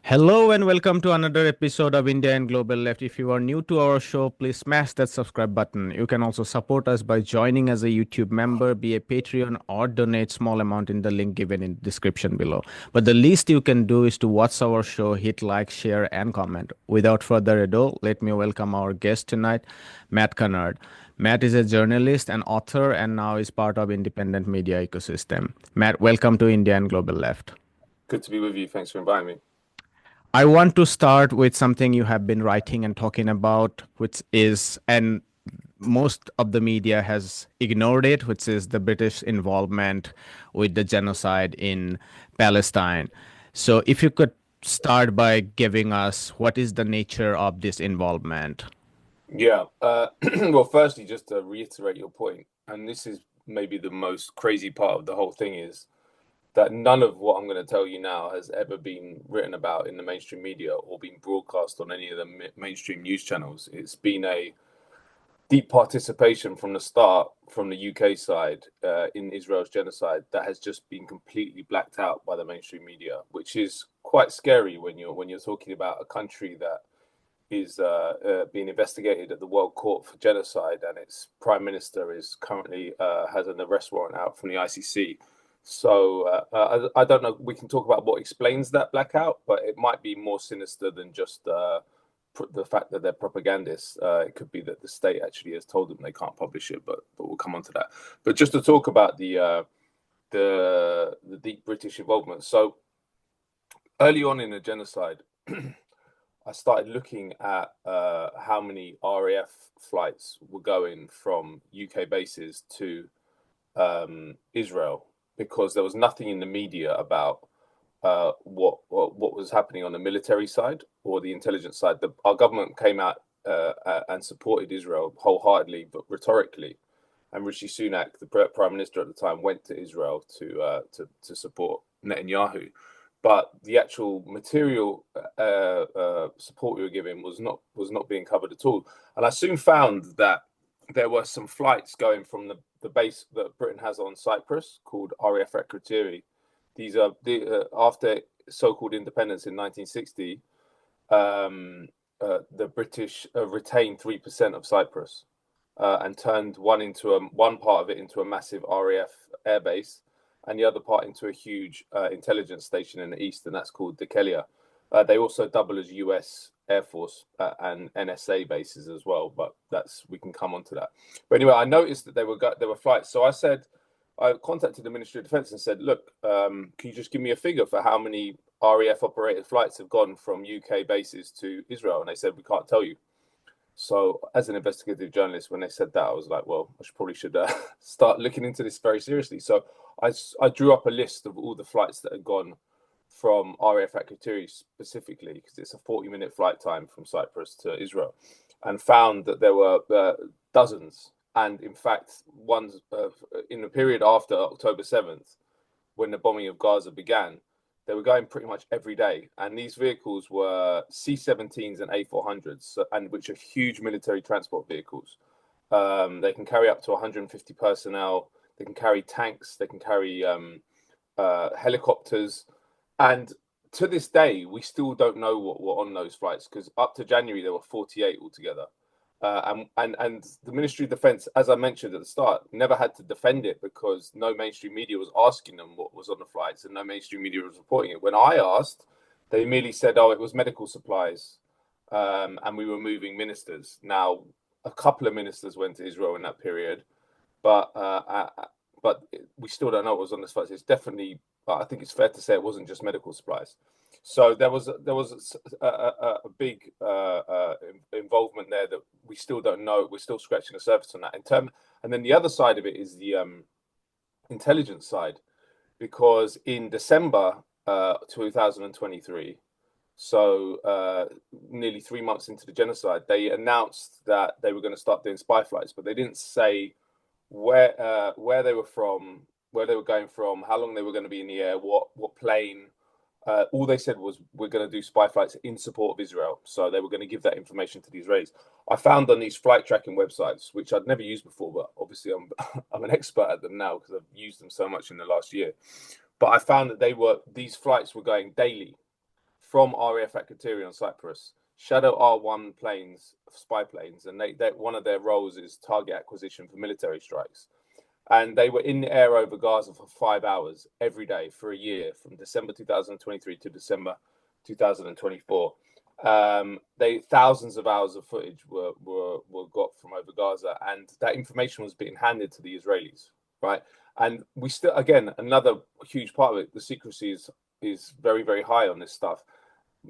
Hello and welcome to another episode of India and Global Left. If you are new to our show, please smash that subscribe button. You can also support us by joining as a YouTube member, be a Patreon, or donate small amount in the link given in the description below. But the least you can do is to watch our show, hit like, share, and comment. Without further ado, let me welcome our guest tonight, Matt Kennard. Matt is a journalist and author and now is part of independent media ecosystem. Matt, welcome to India and Global Left. Good to be with you. Thanks for inviting me. I want to start with something you have been writing and talking about, which is, and most of the media has ignored it, which is the British involvement with the genocide in Palestine. So, if you could start by giving us what is the nature of this involvement? Yeah. Well, firstly, just to reiterate your point, and this is maybe the most crazy part of the whole thing, is that none of what I'm going to tell you now has ever been written about in the mainstream media or been broadcast on any of the mainstream news channels. It's been a deep participation from the start from the UK side in Israel's genocide that has just been completely blacked out by the mainstream media, which is quite scary when you're talking about a country that is being investigated at the World Court for genocide, and its prime minister is currently has an arrest warrant out from the ICC. So I don't know. We can talk about what explains that blackout, but it might be more sinister than just the fact that they're propagandists. It could be that the state actually has told them they can't publish it, but we'll come on to that. But just to talk about the deep British involvement. So early on in the genocide, I started looking at how many RAF flights were going from UK bases to Israel, because there was nothing in the media about what was happening on the military side or the intelligence side. Our government came out and supported Israel wholeheartedly, but rhetorically. And Rishi Sunak, the prime minister at the time, went to Israel to support Netanyahu. But the actual material support we were giving was not being covered at all. And I soon found that there were some flights going from the base that Britain has on Cyprus called RAF Akrotiri. These are after so-called independence in 1960. The British retained 3% of Cyprus and turned one part of it into a massive RAF airbase, and the other part into a huge intelligence station in the east, and that's called Dekelia. They also double as US Air Force and NSA bases as well, but we can come on to that. But anyway, I noticed that there were flights. So I contacted the Ministry of Defence and said, look, can you just give me a figure for how many RAF operated flights have gone from UK bases to Israel? And they said, we can't tell you. So as an investigative journalist, when they said that, I was like, well, I probably should start looking into this very seriously. So I drew up a list of all the flights that had gone from RAF Akrotiri specifically, because it's a 40-minute flight time from Cyprus to Israel, and found that there were dozens. And in fact, ones in the period after October 7th, when the bombing of Gaza began, they were going pretty much every day. And these vehicles were C-17s and A400s, and which are huge military transport vehicles. They can carry up to 150 personnel. They can carry tanks. They can carry helicopters. And to this day, we still don't know what were on those flights, because up to January, there were 48 altogether. And the Ministry of Defence, as I mentioned at the start, never had to defend it because no mainstream media was asking them what was on the flights, and no mainstream media was reporting it. When I asked, they merely said, "Oh, it was medical supplies, and we were moving ministers." Now, a couple of ministers went to Israel in that period, but we still don't know what was on the flights. It's definitely, I think it's fair to say, it wasn't just medical supplies. So there was a big involvement there that we still don't know. We're still scratching the surface on that. And then the other side of it is the intelligence side, because in December 2023, so nearly 3 months into the genocide, they announced that they were going to start doing spy flights, but they didn't say where they were from, where they were going from, how long they were going to be in the air, what plane. All they said was, we're going to do spy flights in support of Israel. So they were going to give that information to the Israelis. I found on these flight tracking websites, which I'd never used before, but obviously I'm an expert at them now because I've used them so much in the last year. But I found that these flights were going daily from RAF Akrotiri on Cyprus, Shadow R1 planes, spy planes, and one of their roles is target acquisition for military strikes. And they were in the air over Gaza for 5 hours every day for a year, from December 2023 to December 2024. Thousands of hours of footage were got from over Gaza, and that information was being handed to the Israelis, right? And we still, again, another huge part of it, the secrecy is very, very high on this stuff.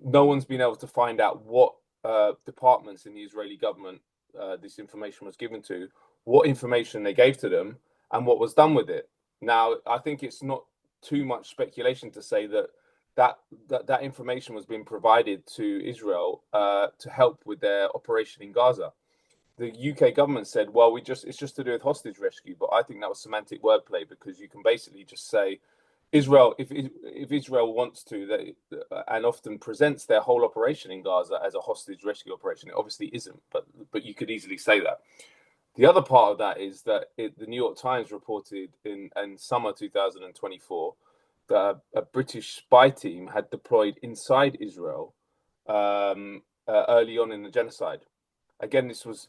No one's been able to find out what departments in the Israeli government this information was given to, what information they gave to them, and what was done with it. Now, I think it's not too much speculation to say that information was being provided to Israel to help with their operation in Gaza. The UK government said, well, it's just to do with hostage rescue, but I think that was semantic wordplay, because you can basically just say Israel, if Israel wants to, and often presents their whole operation in Gaza as a hostage rescue operation. It obviously isn't, but you could easily say that. The other part of that is that the New York Times reported in summer 2024 that a British spy team had deployed inside Israel early on in the genocide. Again, this was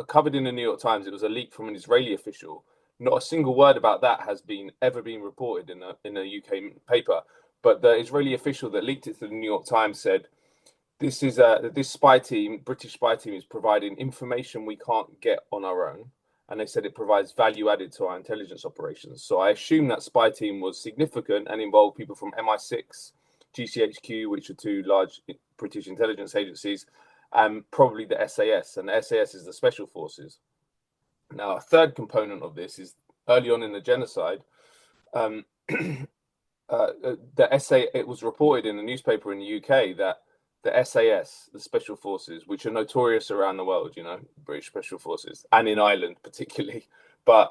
covered in the New York Times. It was a leak from an Israeli official. Not a single word about that has ever been reported in a UK paper. But the Israeli official that leaked it to the New York Times said, this spy team, British spy team, is providing information we can't get on our own. And they said it provides value added to our intelligence operations. So I assume that spy team was significant and involved people from MI6, GCHQ, which are two large British intelligence agencies, and probably the SAS. And the SAS is the Special Forces. Now, a third component of this is early on in the genocide, it was reported in the newspaper in the UK that the SAS, the Special Forces, which are notorious around the world, British Special Forces, and in Ireland particularly, but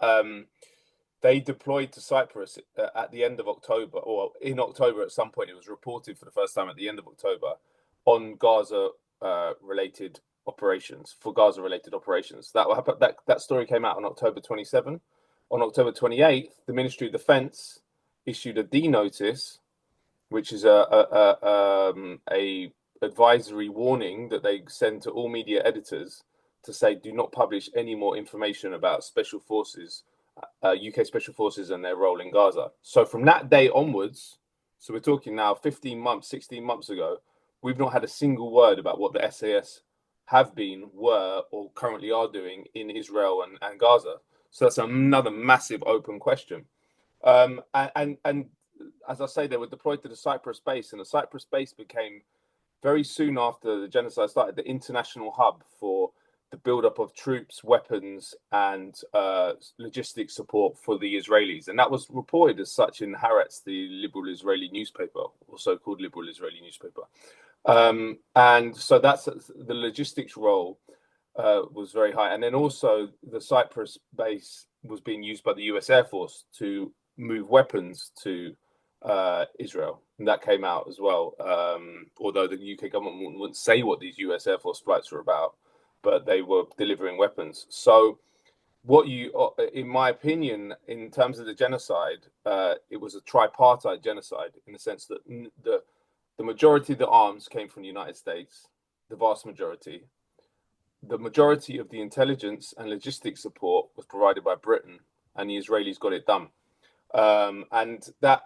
they deployed to Cyprus at the end of October, or in October at some point. It was reported for the first time at the end of October on Gaza-related operations, for Gaza-related operations. That story came out on October 27. On October 28th, the Ministry of Defence issued a D notice, which is a advisory warning that they send to all media editors to say, do not publish any more information about special forces, UK special forces, and their role in Gaza. So from that day onwards, so we're talking now 15 months, 16 months ago, we've not had a single word about what the SAS have been, were, or currently are doing in Israel and Gaza. So that's another massive open question. And as I say, they were deployed to the Cyprus base, and the Cyprus base became, very soon after the genocide started, the international hub for the buildup of troops, weapons, and logistics support for the Israelis. And that was reported as such in Haaretz, the liberal Israeli newspaper, or so-called liberal Israeli newspaper. And so that's the logistics role was very high. And then also the Cyprus base was being used by the US Air Force to move weapons to Israel, and that came out as well. Although the UK government wouldn't say what these US Air Force flights were about, but they were delivering weapons. So, in my opinion, in terms of the genocide, it was a tripartite genocide in the sense that the majority of the arms came from the United States, the vast majority. The majority of the intelligence and logistics support was provided by Britain, and the Israelis got it done. And that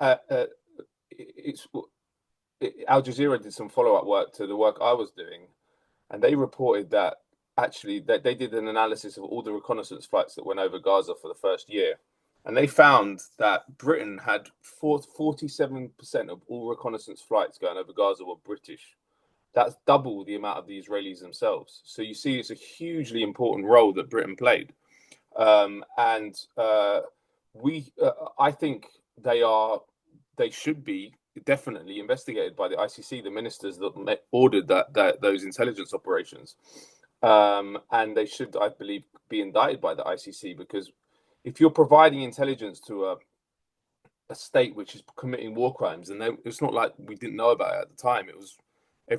Al Jazeera did some follow-up work to the work I was doing, and they reported that actually that they did an analysis of all the reconnaissance flights that went over Gaza for the first year, and they found that Britain had 47% of all reconnaissance flights going over Gaza were British. That's double the amount of the Israelis themselves. So you see, it's a hugely important role that Britain played, I think they should be definitely investigated by the ICC, the ministers that ordered those intelligence operations, and they should, I believe, be indicted by the ICC, because if you're providing intelligence to a state which is committing war crimes, and it's not like we didn't know about it at the time. It was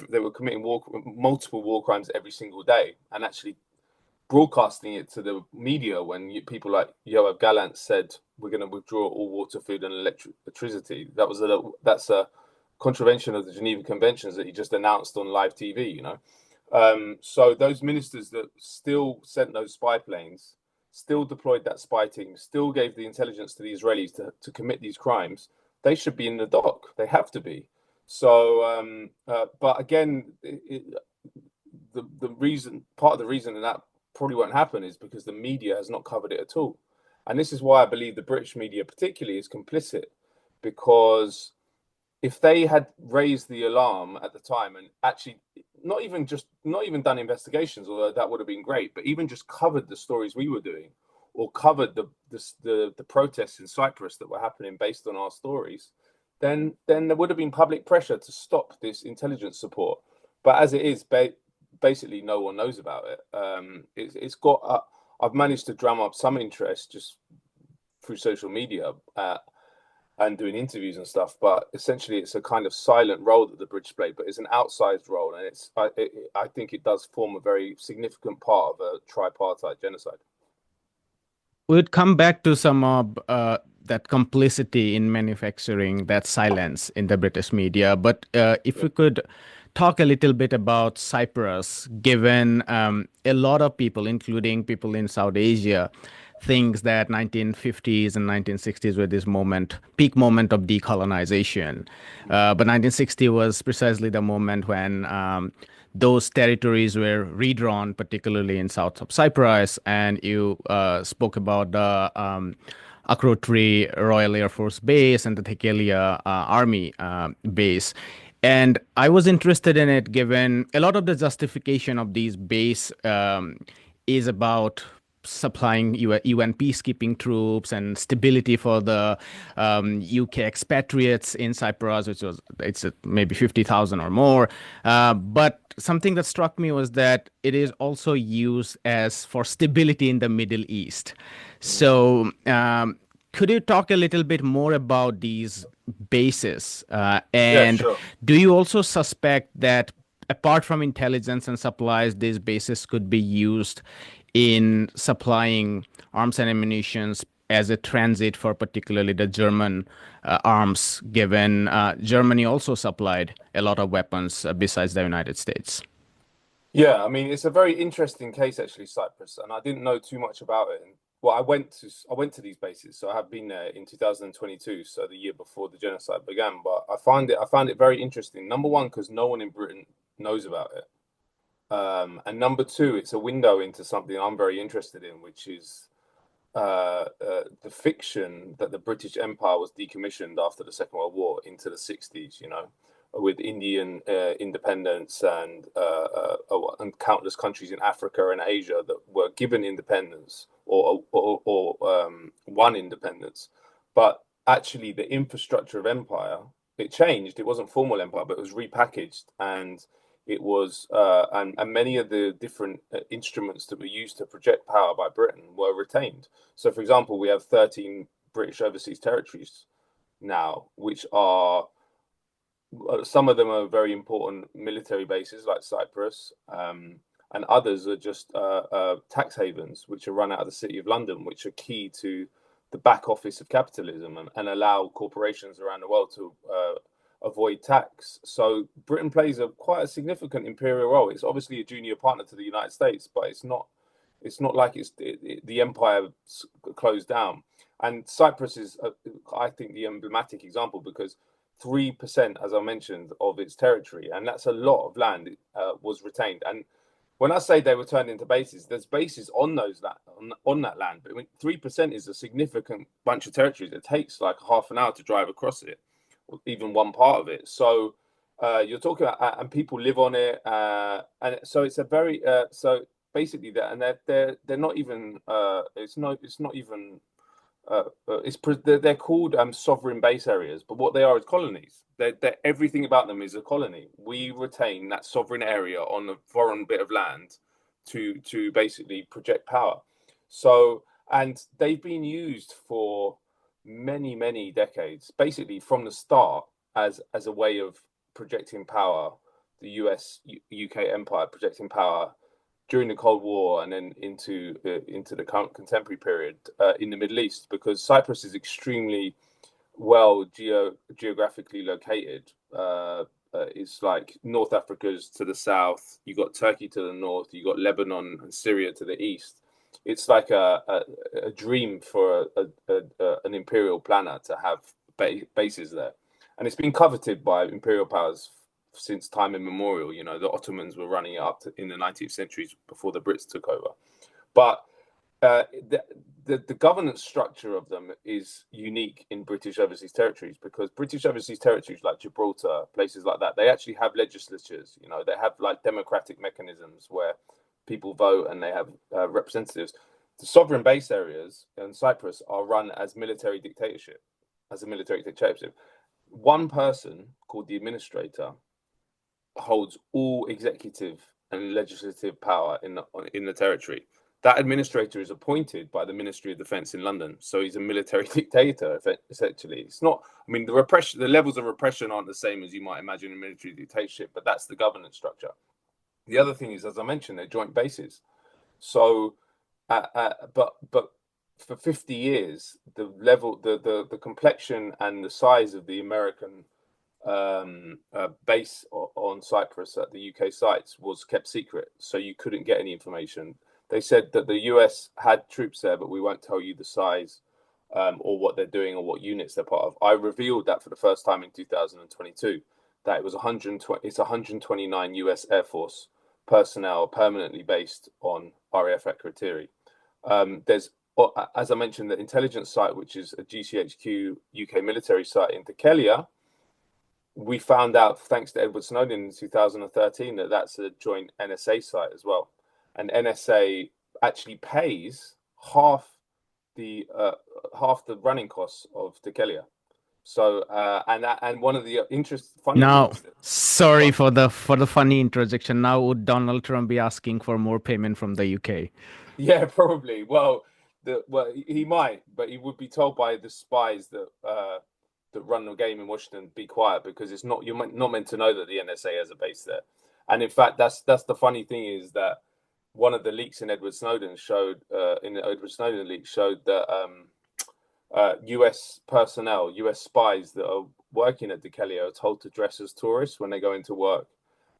they were committing multiple war crimes every single day, and actually broadcasting it to the media when people like Yoav Gallant said, we're going to withdraw all water, food, and electricity. That's a contravention of the Geneva Conventions that he just announced on live TV, you know. So those ministers that still sent those spy planes, still deployed that spy team, still gave the intelligence to the Israelis to commit these crimes, they should be in the dock. They have to be. So, but again, the reason, part of the reason that probably won't happen is because the media has not covered it at all. And this is why I believe the British media particularly is complicit, because if they had raised the alarm at the time and actually not even done investigations, although that would have been great, but even just covered the stories we were doing, or covered the protests in Cyprus that were happening based on our stories, then there would have been public pressure to stop this intelligence support. But as it is, basically no one knows about it. It's got I've managed to drum up some interest just through social media. And doing interviews and stuff, but essentially it's a kind of silent role that the British play, but it's an outsized role, and I think it does form a very significant part of a tripartite genocide. We'd come back to some of that complicity in manufacturing, that silence in the British media. But if we could talk a little bit about Cyprus, given a lot of people, including people in South Asia, thinks that 1950s and 1960s were this peak moment of decolonization. But 1960 was precisely the moment when those territories were redrawn, particularly in south of Cyprus. And you spoke about the Akrotiri Royal Air Force Base and the Thekkelia Army base. And I was interested in it given a lot of the justification of these base is about supplying UN peacekeeping troops and stability for the UK expatriates in Cyprus, it's maybe 50,000 or more. But something that struck me was that it is also used as for stability in the Middle East. So could you talk a little bit more about these bases? Yeah, And sure. do you also suspect that apart from intelligence and supplies, these bases could be used in supplying arms and ammunition as a transit for particularly the German arms, given Germany also supplied a lot of weapons besides the United States? Yeah, I mean it's a very interesting case actually, Cyprus, and I didn't know too much about it. Well, I went to these bases, so I have been there in 2022, so the year before the genocide began. But I found it very interesting. Number one, because no one in Britain knows about it. And number two, it's a window into something I'm very interested in, which is the fiction that the British Empire was decommissioned after the Second World War into the 60s, you know, with Indian independence and countless countries in Africa and Asia that were given independence or won independence. But actually, the infrastructure of empire, it changed. It wasn't formal empire, but it was repackaged, and it was and many of the different instruments that were used to project power by Britain were retained. So, for example, we have 13 British overseas territories now, which are some of them are very important military bases like Cyprus, and others are just tax havens, which are run out of the City of London, which are key to the back office of capitalism and allow corporations around the world to avoid tax. So Britain plays quite a significant imperial role. It's obviously a junior partner to the United States, but it's not like the empire closed down. And Cyprus is, I think, the emblematic example because 3%, as I mentioned, of its territory, and that's a lot of land, was retained. And when I say they were turned into bases, there's bases on on that land. But I mean, 3% is a significant bunch of territories. It takes like half an hour to drive across it, or even one part of it. So you're talking about, and people live on it, and so it's a very so basically that, and they're not even it's not even they're called sovereign base areas, but what they are is colonies. They're everything about them is a colony. We retain that sovereign area on a foreign bit of land to basically project power. So, and they've been used for many decades, basically from the start as a way of projecting power. The US UK empire projecting power during the Cold War and then into the current contemporary period in the Middle East, because Cyprus is extremely well geographically located it's like North Africa's to the south. You got Turkey to the north. You got Lebanon and Syria to the east. It's like a dream for an imperial planner to have bases there, and it's been coveted by imperial powers since time immemorial. You know, the Ottomans were running it up in the 19th century before the Brits took over, but the governance structure of them is unique in British overseas territories, because British overseas territories like Gibraltar, places like that, they actually have legislatures. You know, they have like democratic mechanisms where people vote and they have representatives. The sovereign base areas in Cyprus are run as military dictatorship, as a military dictatorship. One person called the administrator holds all executive and legislative power in the territory. That administrator is appointed by the Ministry of Defence in London, so he's a military dictator. Essentially, it's not. I mean, the levels of repression aren't the same as you might imagine in military dictatorship, but that's the governance structure. The other thing is, as I mentioned, they're joint bases. So, but for 50 years, the complexion and the size of the American base on Cyprus at the UK sites was kept secret, so you couldn't get any information. They said that the US had troops there, but we won't tell you the size or what they're doing or what units they're part of. I revealed that for the first time in 2022, that it was 129 US Air Force personnel permanently based on RAF at Kratiri. There's, as I mentioned, the intelligence site, which is a GCHQ UK military site in Dekelia. We found out, thanks to Edward Snowden in 2013, that that's a joint NSA site as well. And NSA actually pays half the running costs of Dekelia. So and one of the funny Now, things. sorry for the funny interjection. Now, would Donald Trump be asking for more payment from the UK? Yeah, probably. Well, he might, but he would be told by the spies that run the game in Washington, be quiet, because it's not, you're not meant to know that the NSA has a base there. And in fact, that's the funny thing, is that one of the leaks in Edward Snowden showed that US personnel, US spies that are working at Dekelia are told to dress as tourists when they go into work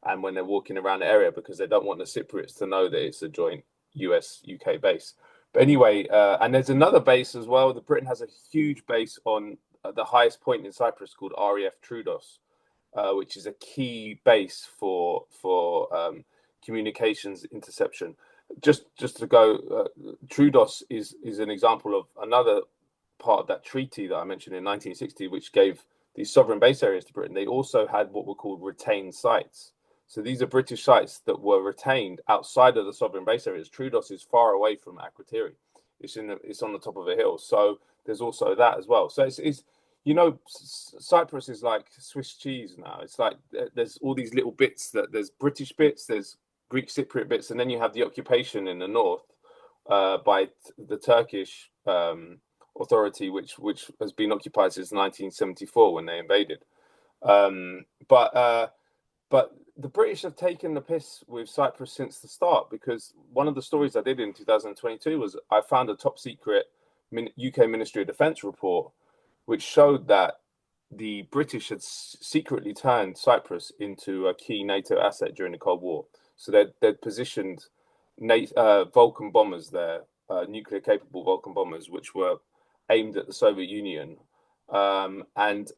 and when they're walking around the area, because they don't want the Cypriots to know that it's a joint US UK base. But anyway, and there's another base as well. Britain has a huge base on the highest point in Cyprus called RAF Troodos, which is a key base for communications interception. Just to go, Troodos is an example of another part of that treaty that I mentioned in 1960, which gave these sovereign base areas to Britain. They also had what were called retained sites. So these are British sites that were retained outside of the sovereign base areas. Troodos is far away from Akrotiri. It's on the top of a hill. So there's also that as well. So it's you know, Cyprus is like Swiss cheese now. It's like there's all these little bits, that there's British bits, there's Greek Cypriot bits, and then you have the occupation in the north by the Turkish authority, which has been occupied since 1974 when they invaded. But the British have taken the piss with Cyprus since the start, because one of the stories I did in 2022 was I found a top secret UK Ministry of Defence report, which showed that the British had secretly turned Cyprus into a key NATO asset during the Cold War. So they'd positioned Vulcan bombers there, nuclear-capable Vulcan bombers, which were aimed at the Soviet Union, and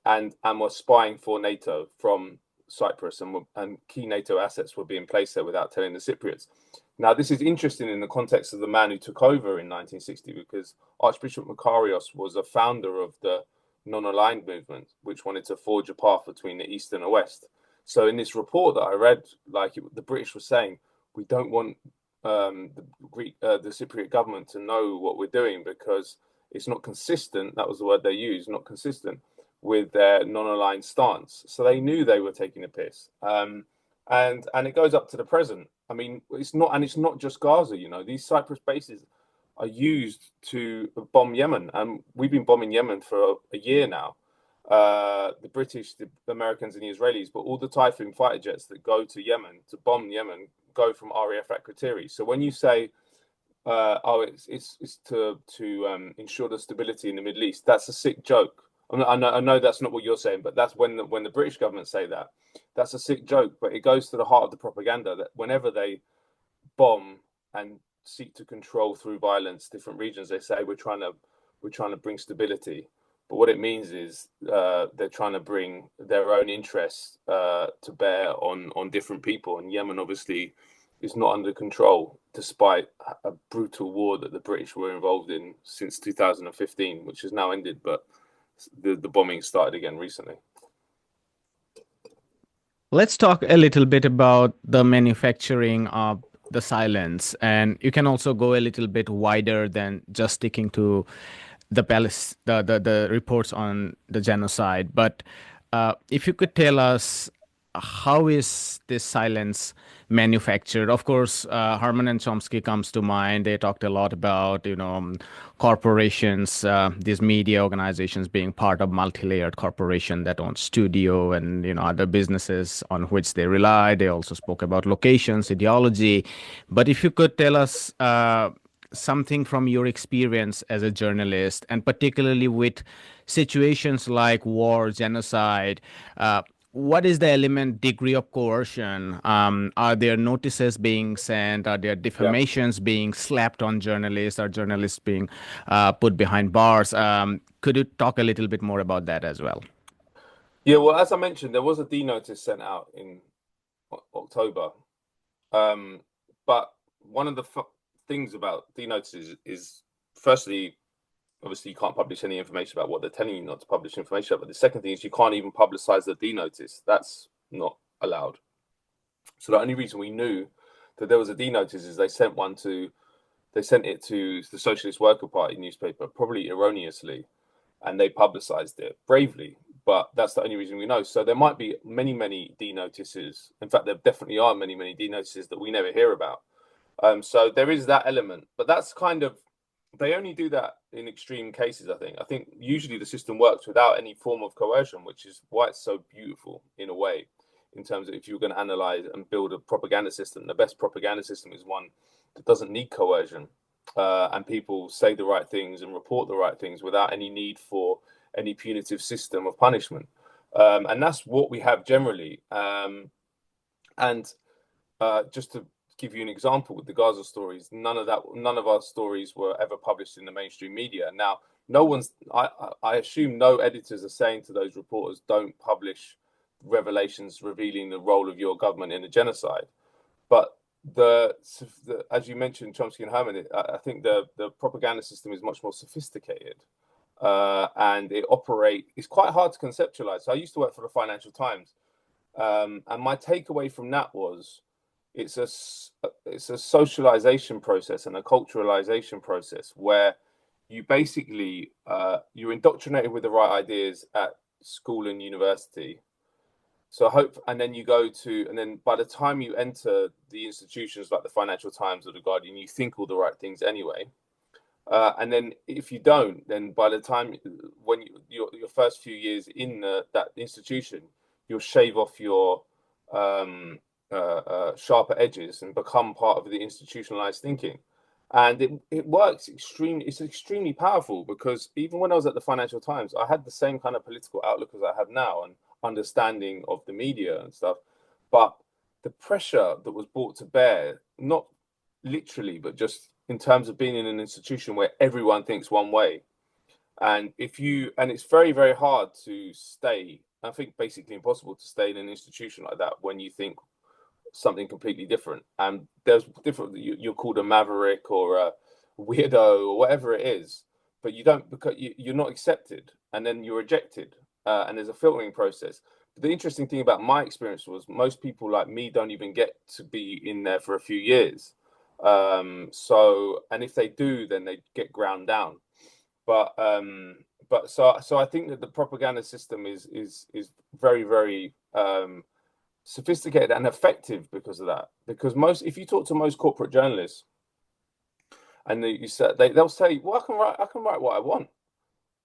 were spying for NATO from Cyprus, and key NATO assets were being placed there without telling the Cypriots. Now, this is interesting in the context of the man who took over in 1960, because Archbishop Makarios was a founder of the non-aligned movement, which wanted to forge a path between the East and the West. So in this report that I read, the British were saying, we don't want the Cypriot government to know what we're doing, because it's not consistent. That was the word they used, not consistent with their non-aligned stance. So they knew they were taking a piss. And it goes up to the present. I mean, it's not just Gaza. You know, these Cyprus bases are used to bomb Yemen, and we've been bombing Yemen for a year now. The British, the Americans, and the Israelis, but all the Typhoon fighter jets that go to Yemen to bomb Yemen go from RAF at Kratiri. So when you say, it's to ensure the stability in the Middle East, that's a sick joke. I know that's not what you're saying, but that's when the British government say that. That's a sick joke, but it goes to the heart of the propaganda that whenever they bomb and seek to control through violence different regions, they say we're trying to bring stability. But what it means is they're trying to bring their own interests to bear on different people. And Yemen obviously is not under control, despite a brutal war that the British were involved in since 2015, which has now ended. But the bombing started again recently. Let's talk a little bit about the manufacturing of the silence. And you can also go a little bit wider than just sticking to the reports on the genocide. But if you could tell us, how is this silence manufactured? Of course, Harman and Chomsky comes to mind. They talked a lot about, corporations, these media organizations being part of multi-layered corporation that owns studio and, other businesses on which they rely. They also spoke about locations, ideology. But if you could tell us something from your experience as a journalist, and particularly with situations like war, genocide, what is the element degree of coercion? Are there notices being sent? Are there Yeah. defamations being slapped on journalists? Are journalists being put behind bars? Could you talk a little bit more about that as well? Yeah, well, as I mentioned, there was a D notice sent out in October. But one of the things about D notices is, firstly, obviously you can't publish any information about what they're telling you not to publish information about. But the second thing is you can't even publicize the D notice. That's not allowed. So the only reason we knew that there was a D notice is they sent it to the Socialist Worker Party newspaper, probably erroneously, and they publicized it bravely. But that's the only reason we know. So there might be many, many D notices. In fact, there definitely are many, many D notices that we never hear about. So there is that element, but that's kind of, they only do that in extreme cases. I think usually the system works without any form of coercion, which is why it's so beautiful in a way. In terms of, if you're going to analyze and build a propaganda system, the best propaganda system is one that doesn't need coercion, and people say the right things and report the right things without any need for any punitive system of punishment. And that's what we have generally. And just to give you an example with the Gaza stories, none of our stories were ever published in the mainstream media. Now, I assume no editors are saying to those reporters, don't publish revelations revealing the role of your government in a genocide. But as you mentioned, Chomsky and Herman, I think the propaganda system is much more sophisticated. And it's quite hard to conceptualize. So I used to work for the Financial Times. And my takeaway from that was, it's a socialization process and a culturalization process where you basically you're indoctrinated with the right ideas at school and university. And then by the time you enter the institutions like the Financial Times or the Guardian, you think all the right things anyway. And then if you don't, then by the time when your first few years in that institution, you'll shave off your sharper edges and become part of the institutionalized thinking. And it works it's extremely powerful, because even when I was at the Financial Times, I had the same kind of political outlook as I have now and understanding of the media and stuff. But the pressure that was brought to bear, not literally, but just in terms of being in an institution where everyone thinks one way. And it's very, very hard to stay. I think basically impossible to stay in an institution like that when you think something completely different. And there's different, you're called a maverick or a weirdo or whatever it is, but you don't, because you're not accepted, and then you're rejected, and there's a filtering process. But the interesting thing about my experience was most people like me don't even get to be in there for a few years. And if they do, then they get ground down. But so I think that the propaganda system is very, very sophisticated and effective because of that. Because if you talk to most corporate journalists, and they'll say, "Well, I can write what I want."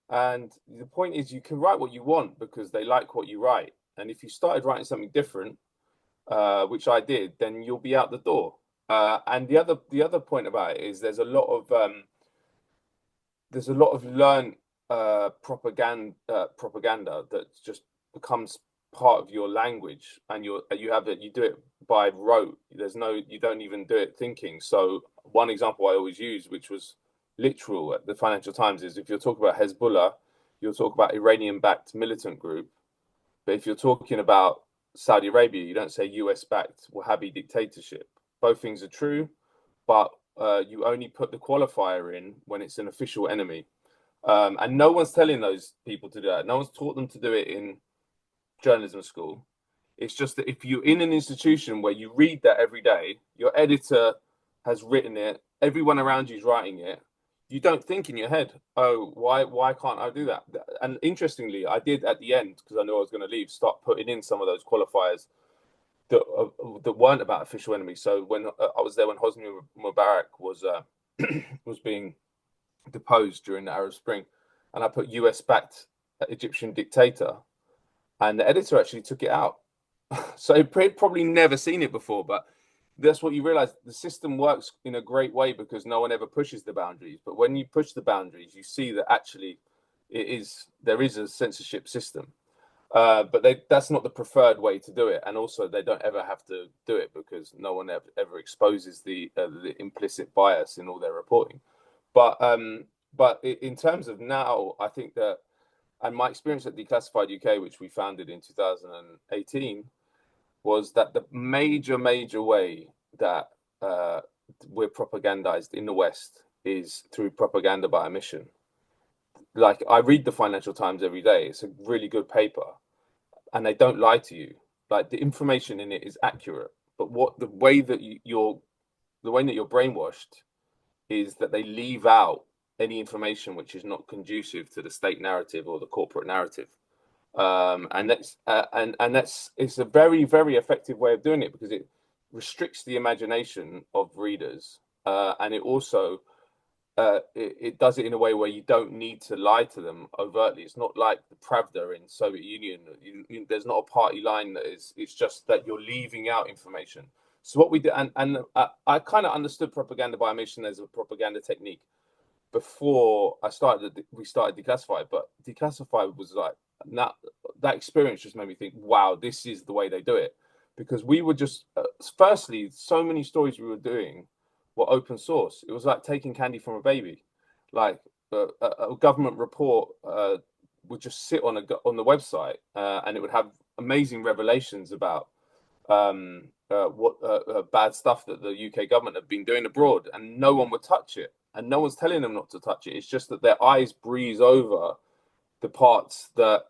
And the point is, you can write what you want because they like what you write. And if you started writing something different, which I did, then you'll be out the door. And the other point about it is there's a lot of propaganda that just becomes part of your language, and you do it by rote. You don't even do it thinking. So one example I always use, which was literal at the Financial Times, is if you're talking about Hezbollah, you'll talk about Iranian-backed militant group. But if you're talking about Saudi Arabia, you don't say US-backed Wahhabi dictatorship. Both things are true, but you only put the qualifier in when it's an official enemy. And no one's telling those people to do that. No one's taught them to do it in journalism school. It's just that if you're in an institution where you read that every day, your editor has written it, everyone around you is writing it, you don't think in your head, oh, why can't I do that? And interestingly, I did at the end, because I knew I was going to leave, start putting in some of those qualifiers that weren't about official enemies. So when I was there when Hosni Mubarak was was being deposed during the Arab Spring, and I put US-backed Egyptian dictator, and the editor actually took it out. So he'd probably never seen it before, but that's what you realize. The system works in a great way because no one ever pushes the boundaries. But when you push the boundaries, you see that actually there is a censorship system. But that's not the preferred way to do it. And also they don't ever have to do it because no one ever exposes the implicit bias in all their reporting. But in terms of now, I think that, and my experience at Declassified UK, which we founded in 2018, was that the major way that we're propagandized in the West is through propaganda by omission. Like, I read the Financial Times every day. It's a really good paper, and they don't lie to you. Like, the information in it is accurate, but the way that you're brainwashed is that they leave out any information which is not conducive to the state narrative or the corporate narrative. And it's a very, very effective way of doing it because it restricts the imagination of readers, and it also it does it in a way where you don't need to lie to them overtly. It's not like the Pravda in Soviet Union. There's not a party line that is. It's just that you're leaving out information. So what we do, and I kind of understood propaganda by omission as a propaganda technique before we started Declassified, but Declassified was like, that experience just made me think, wow, this is the way they do it. Because we were just, firstly, so many stories we were doing were open source. It was like taking candy from a baby. Like a government report would just sit on the website, and it would have amazing revelations about what bad stuff that the UK government have been doing abroad, and no one would touch it. And no one's telling them not to touch it. It's just that their eyes breeze over the parts that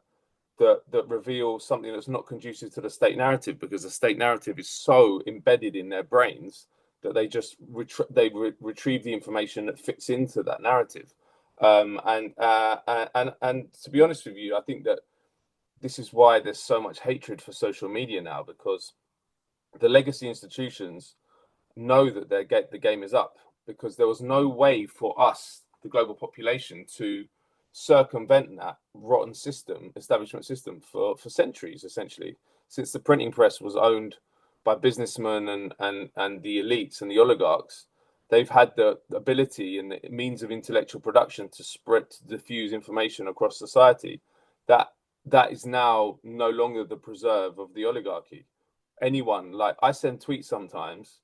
reveal something that's not conducive to the state narrative, because the state narrative is so embedded in their brains that they just retrieve the information that fits into that narrative. And to be honest with you, I think that this is why there's so much hatred for social media now, because the legacy institutions know that the game is up, because there was no way for us, the global population, to circumvent that rotten establishment system for centuries, essentially, since the printing press was owned by businessmen and the elites and the oligarchs. They've had the ability and the means of intellectual production to diffuse information across society. That is now no longer the preserve of the oligarchy. Anyone, like, I send tweets sometimes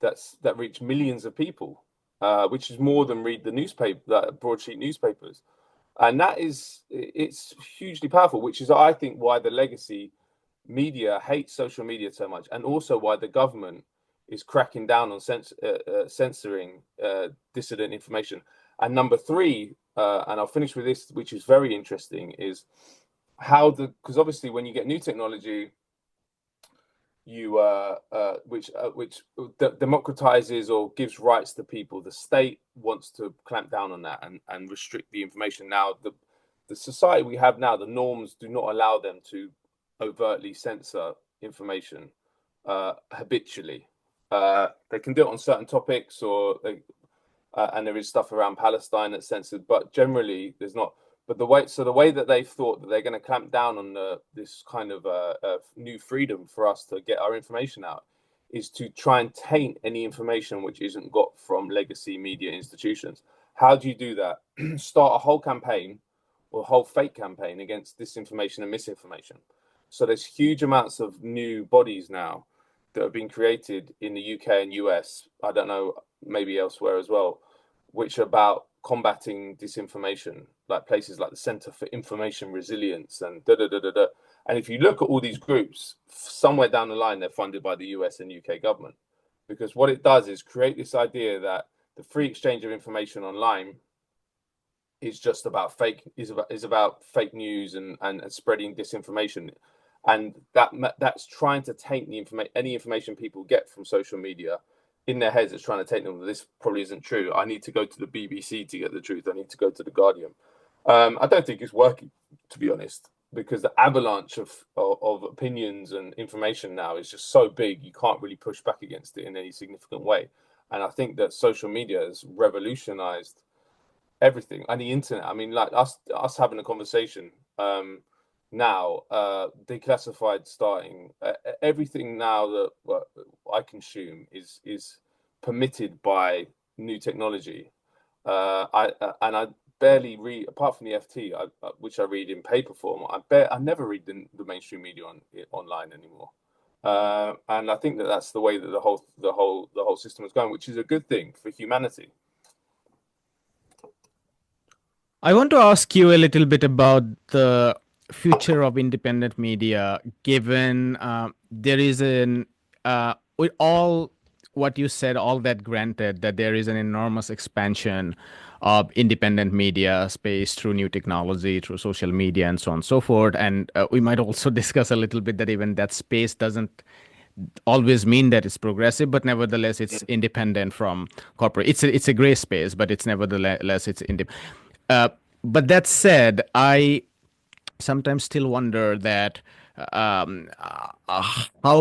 that reach millions of people, which is more than read the newspaper, broadsheet newspapers. And it's hughtly powerful, which is, I think, why the legacy media hates social media so much, and also why the government is cracking down on censoring dissident information. And number three, and I'll finish with this, which is very interesting, is how because obviously when you get new technology, which democratizes or gives rights to people, the state wants to clamp down on that and restrict the information. Now, the society we have now, the norms do not allow them to overtly censor information habitually. They can do it on certain topics, and there is stuff around Palestine that's censored, but generally there's not. But the way that they've thought that they're going to clamp down on this kind of new freedom for us to get our information out is to try and taint any information which isn't got from legacy media institutions. How do you do that? Start a whole campaign or a whole fake campaign against disinformation and misinformation. So there's huge amounts of new bodies now that have been created in the UK and US. I don't know, maybe elsewhere as well, which are about combating disinformation, like places like the Center for Information Resilience and da da da da da. And if you look at all these groups, somewhere down the line, they're funded by the US and UK government, because what it does is create this idea that the free exchange of information online is just about about fake news and spreading disinformation, and that's trying to taint any information people get from social media. In their heads, it's trying to take them, this probably isn't true. I need to go to the BBC to get the truth. I need to go to the Guardian. I don't think it's working, to be honest, because the avalanche of opinions and information now is just so big, you can't really push back against it in any significant way. And I think that social media has revolutionized everything, and the internet. I mean, like us having a conversation now, declassified starting, everything now that I consume is permitted by new technology. I barely read, apart from the FT, which I read in paper form. I never read the mainstream media online anymore. And I think that's the way that the whole system is going, which is a good thing for humanity. I want to ask you a little bit about the future of independent media, given there is with all what you said, all that granted, that there is an enormous expansion of independent media space through new technology, through social media, and so on and so forth. And we might also discuss a little bit that even that space doesn't always mean that it's progressive, but nevertheless it's independent from corporate. It's a gray space, but it's nevertheless it's independent. Uh, but that said, I sometimes still wonder that how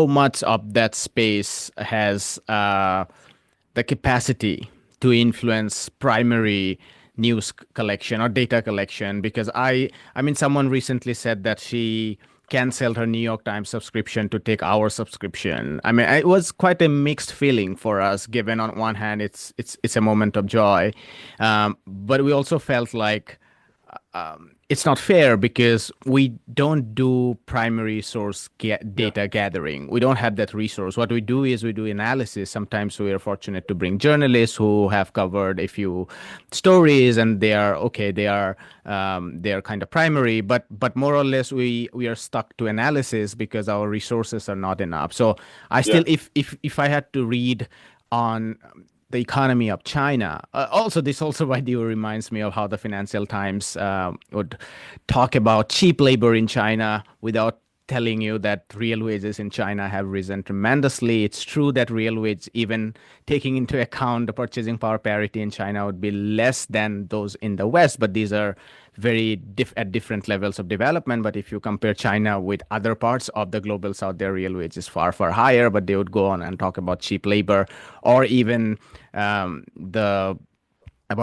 much of that space has the capacity to influence primary news collection or data collection. Because I mean, someone recently said that she canceled her New York Times subscription to take our subscription. I mean, it was quite a mixed feeling for us, given on one hand it's a moment of joy, but we also felt like it's not fair because we don't do primary source data gathering. We don't have that resource. What we do is we do analysis. Sometimes we are fortunate to bring journalists who have covered a few stories, and they are okay. They are kind of primary, but more or less we are stuck to analysis because our resources are not enough. So I still, if I had to read on the economy of China. This also by the way reminds me of how the Financial Times would talk about cheap labor in China without telling you that real wages in China have risen tremendously. It's true that real wage, even taking into account the purchasing power parity in China, would be less than those in the West, but these are very at different levels of development. But if you compare China with other parts of the global South, their real wage is far, far higher, but they would go on and talk about cheap labor, or even about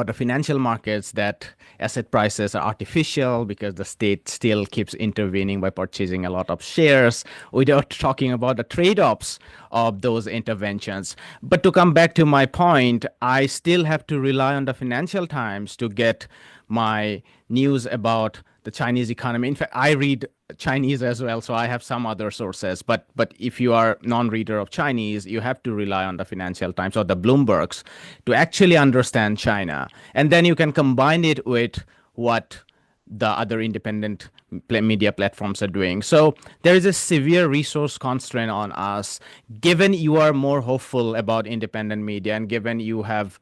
the financial markets, that asset prices are artificial because the state still keeps intervening by purchasing a lot of shares, without talking about the trade-offs of those interventions. But to come back to my point, I still have to rely on the Financial Times to get my news about the Chinese economy. In fact, I read Chinese as well, so I have some other sources. But if you are non-reader of Chinese, you have to rely on the Financial Times or the Bloombergs to actually understand China. And then you can combine it with what the other independent media platforms are doing. So there is a severe resource constraint on us, given you are more hopeful about independent media, and given you have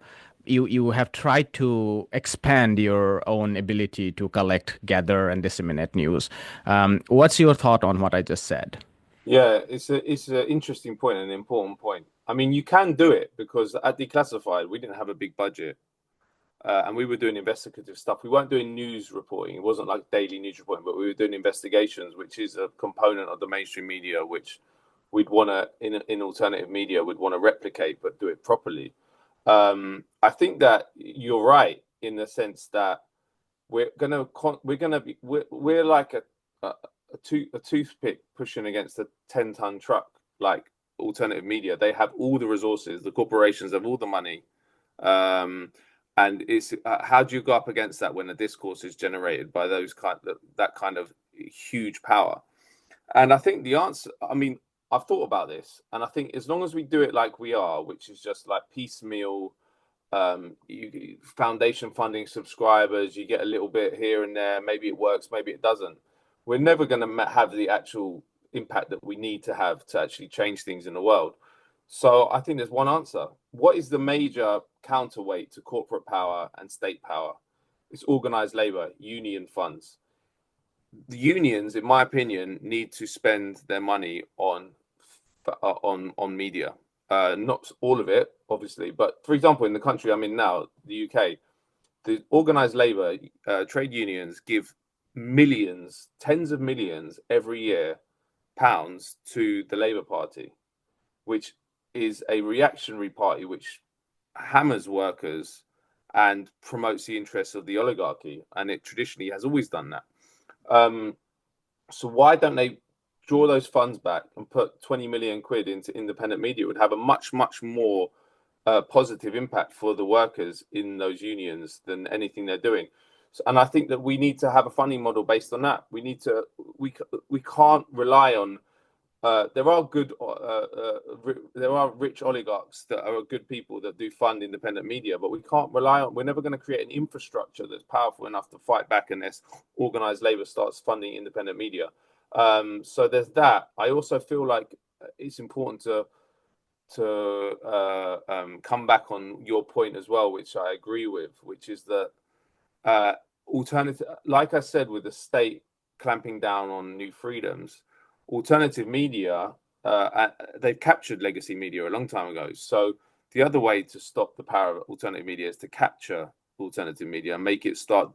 tried to expand your own ability to collect, gather, and disseminate news. What's your thought on what I just said? Yeah, it's an interesting point and an important point. I mean, you can do it because at Declassified, we didn't have a big budget. And we were doing investigative stuff. We weren't doing news reporting. It wasn't like daily news reporting, but we were doing investigations, which is a component of the mainstream media, which we'd want to, in alternative media, would want to replicate, but do it properly. I think that you're right in the sense that we're like a toothpick pushing against a 10-ton truck. Like alternative media, they have all the resources. The corporations have all the money. And it's how do you go up against that when a discourse is generated by that kind of huge power? And I think the answer, I mean, I've thought about this, and I think as long as we do it like we are, which is just like piecemeal, foundation funding subscribers, you get a little bit here and there, maybe it works, maybe it doesn't. We're never going to have the actual impact that we need to have to actually change things in the world. So I think there's one answer. What is the major counterweight to corporate power and state power? It's organized labor, union funds. The unions, in my opinion, need to spend their money on media. Not all of it, obviously, but for example, in the country I'm in now, the UK, the organized labor trade unions give millions, tens of millions every year, pounds to the Labour Party, which is a reactionary party which hammers workers and promotes the interests of the oligarchy, and it traditionally has always done that. So why don't they draw those funds back and put 20 million quid into independent media? It would have a much, much more positive impact for the workers in those unions than anything they're doing. So, and I think that we need to have a funding model based on that. We can't rely on. There are there are rich oligarchs that are good people that do fund independent media, but we can't rely on. We're never going to create an infrastructure that's powerful enough to fight back unless organized labor starts funding independent media. So there's that. I also feel like it's important to come back on your point as well, which I agree with, which is that alternative, like I said, with the state clamping down on new freedoms, alternative media, they've captured legacy media a long time ago. So the other way to stop the power of alternative media is to capture alternative media and make it start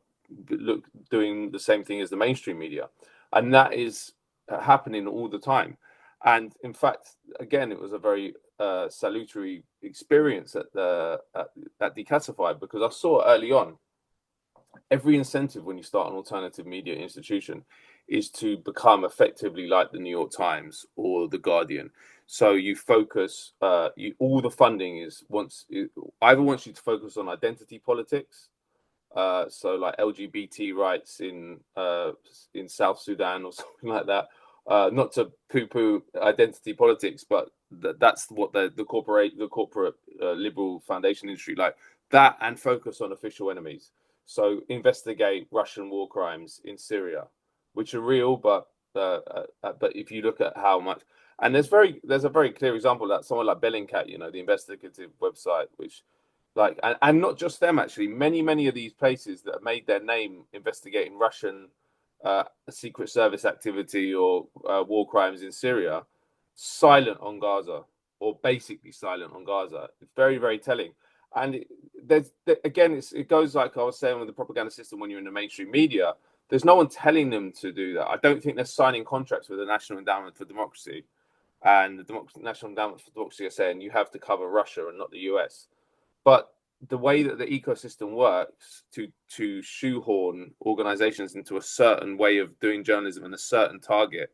doing the same thing as the mainstream media, and that is happening all the time. And in fact, again, it was a very salutary experience at Declassified, because I saw early on every incentive when you start an alternative media institution is to become effectively like the New York Times or the Guardian. So you focus, all the funding is either wants you to focus on identity politics, so like LGBT rights in South Sudan or something like that. Not to poo-poo identity politics, but that's what the corporate liberal foundation industry like that, and focus on official enemies. So investigate Russian war crimes in Syria, which are real, but if you look at how much, and there's a very clear example that someone like Bellingcat, the investigative website, which and not just them, actually, many of these places that have made their name investigating Russian secret service activity or war crimes in Syria, silent on Gaza, or basically silent on Gaza. It's very, very telling. And it goes like I was saying with the propaganda system. When you're in the mainstream media, there's no one telling them to do that. I don't think they're signing contracts with the National Endowment for Democracy, and the National Endowment for Democracy are saying you have to cover Russia and not the US. But the way that the ecosystem works to shoehorn organizations into a certain way of doing journalism and a certain target,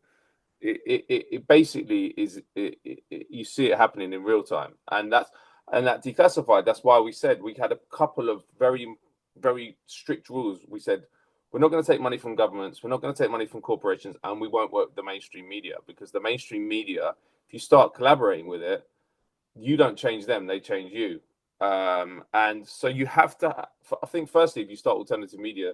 it basically is. You see it happening in real time, and that Declassified. That's why we said we had a couple of very, very strict rules. We said we're not going to take money from governments, we're not going to take money from corporations, and we won't work with the mainstream media, because the mainstream media, if you start collaborating with it, you don't change them, they change you. And so you have to, I think, firstly, if you start alternative media,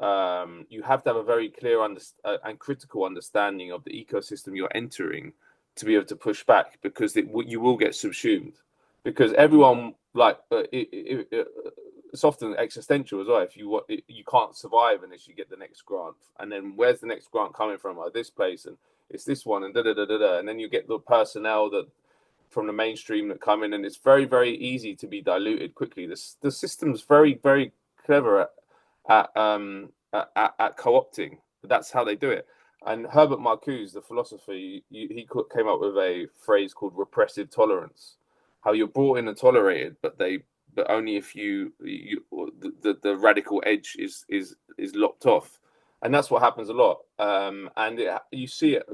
you have to have a very clear and critical understanding of the ecosystem you're entering to be able to push back, because you will get subsumed. Because everyone, it's often existential as well. If you can't survive unless you get the next grant, and then where's the next grant coming from? Oh, this place, and it's this one, and and then you get the personnel that from the mainstream that come in, and it's very, very easy to be diluted quickly. The system's very, very clever at co-opting. That's how they do it. And Herbert Marcuse, the philosopher, he came up with a phrase called repressive tolerance. How you're brought in and tolerated, but only if the radical edge is lopped off, and that's what happens a lot. You see it.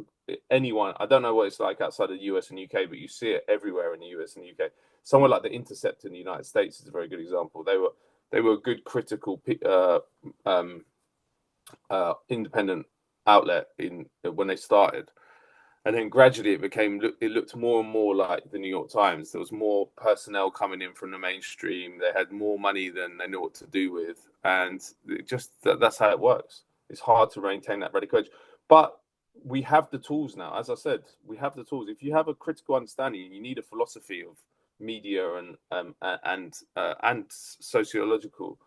Anyone, I don't know what it's like outside of the US and UK, but you see it everywhere in the US and UK. Somewhere like the Intercept in the United States is a very good example. they were a good critical um, independent outlet in when they started. And then gradually it looked more and more like the New York Times. There was more personnel coming in from the mainstream. They had more money than they knew what to do with, and that's how it works. It's hard to maintain that radical edge, but we have the tools now. As I said, we have the tools. If you have a critical understanding, you need a philosophy of media and sociological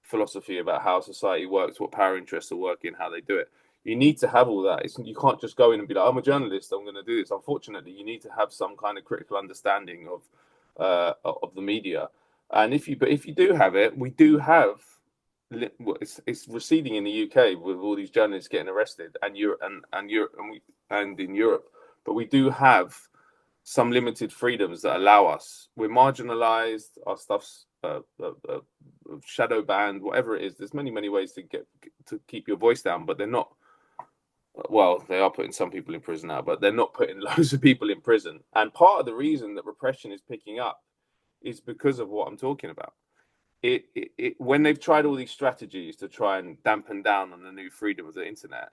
philosophy about how society works, what power interests are working, how they do it. You need to have all that. You can't just go in and be like, I'm a journalist, I'm going to do this. Unfortunately, you need to have some kind of critical understanding of the media. And if you do have it, we do have. It's receding in the UK with all these journalists getting arrested, and in Europe, but we do have some limited freedoms that allow us. We're marginalized. Our stuff's shadow banned. Whatever it is, there's many ways to keep your voice down, but they're not. Well, they are putting some people in prison now, but they're not putting loads of people in prison. And part of the reason that repression is picking up is because of what I'm talking about. When they've tried all these strategies to try and dampen down on the new freedom of the internet,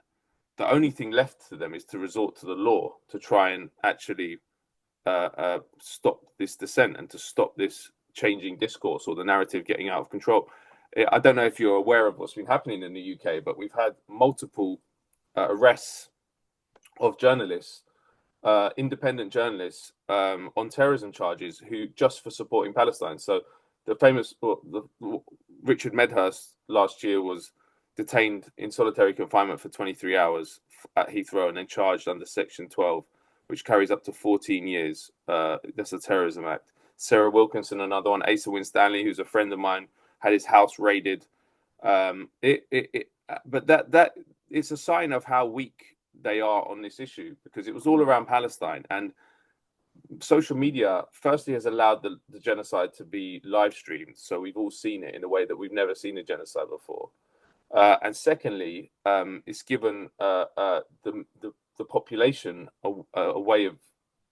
the only thing left to them is to resort to the law to try and actually stop this dissent and to stop this changing discourse or the narrative getting out of control. I don't know if you're aware of what's been happening in the UK, but we've had multiple arrests of journalists, independent journalists, on terrorism charges who just for supporting Palestine. So the famous Richard Medhurst last year was detained in solitary confinement for 23 hours at Heathrow and then charged under Section 12, which carries up to 14 years. That's a terrorism act. Sarah Wilkinson, another one. Asa Winstanley, who's a friend of mine, had his house raided. But that it's a sign of how weak they are on this issue, because it was all around Palestine, and social media firstly has allowed the genocide to be live streamed, so we've all seen it in a way that we've never seen a genocide before. And secondly, it's given the population a way of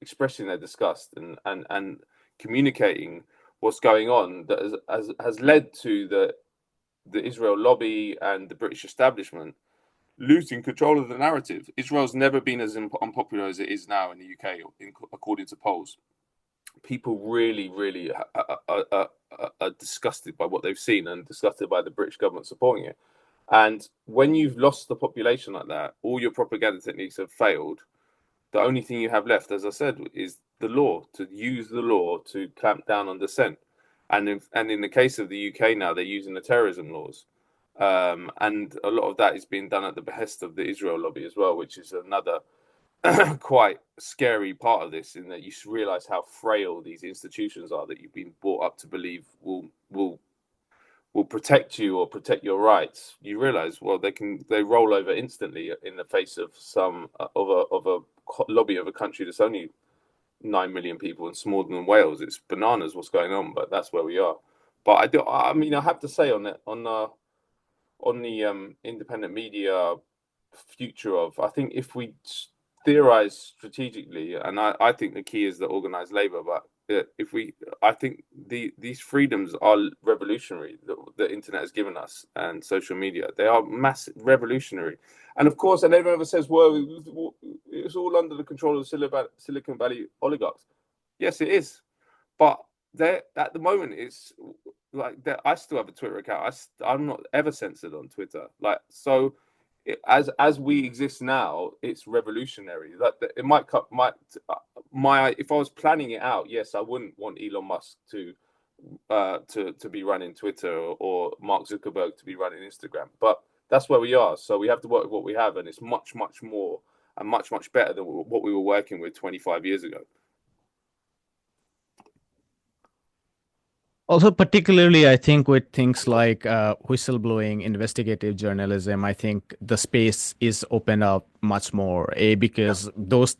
expressing their disgust and communicating what's going on that has led to the Israel lobby and the British establishment losing control of the narrative. Israel's never been as unpopular as it is now in the UK, according to polls. People really are disgusted by what they've seen and disgusted by the British government supporting it. And when you've lost the population like that, all your propaganda techniques have failed. The only thing you have left, as I said, is the law, to use the law to clamp down on dissent. And in the case of the UK now, they're using the terrorism laws. And a lot of that is being done at the behest of the Israel lobby as well, which is another quite scary part of this, in that you realize how frail these institutions are that you've been brought up to believe will protect you or protect your rights. You realize, well, they roll over instantly in the face of of a lobby of a country that's only 9 million people and smaller than Wales. It's bananas what's going on, but that's where we are. But I mean, I have to say on the independent media future of, I think if we theorize strategically, and I think the key is the organized labor, but I think these freedoms are revolutionary that the internet has given us, and social media, they are massive, revolutionary. And of course, and everyone ever says, well, it's all under the control of the Silicon Valley oligarchs. Yes, it is, but at the moment, it's like I still have a Twitter account. I'm not ever censored on Twitter. Like, so as we exist now, it's revolutionary. Like, it might cut if I was planning it out, yes, I wouldn't want Elon Musk to be running Twitter or Mark Zuckerberg to be running Instagram. But that's where we are. So we have to work with what we have, and it's much more and much better than what we were working with 25 years ago. Also, particularly, I think with things like whistleblowing, investigative journalism, I think the space is opened up much more. Because those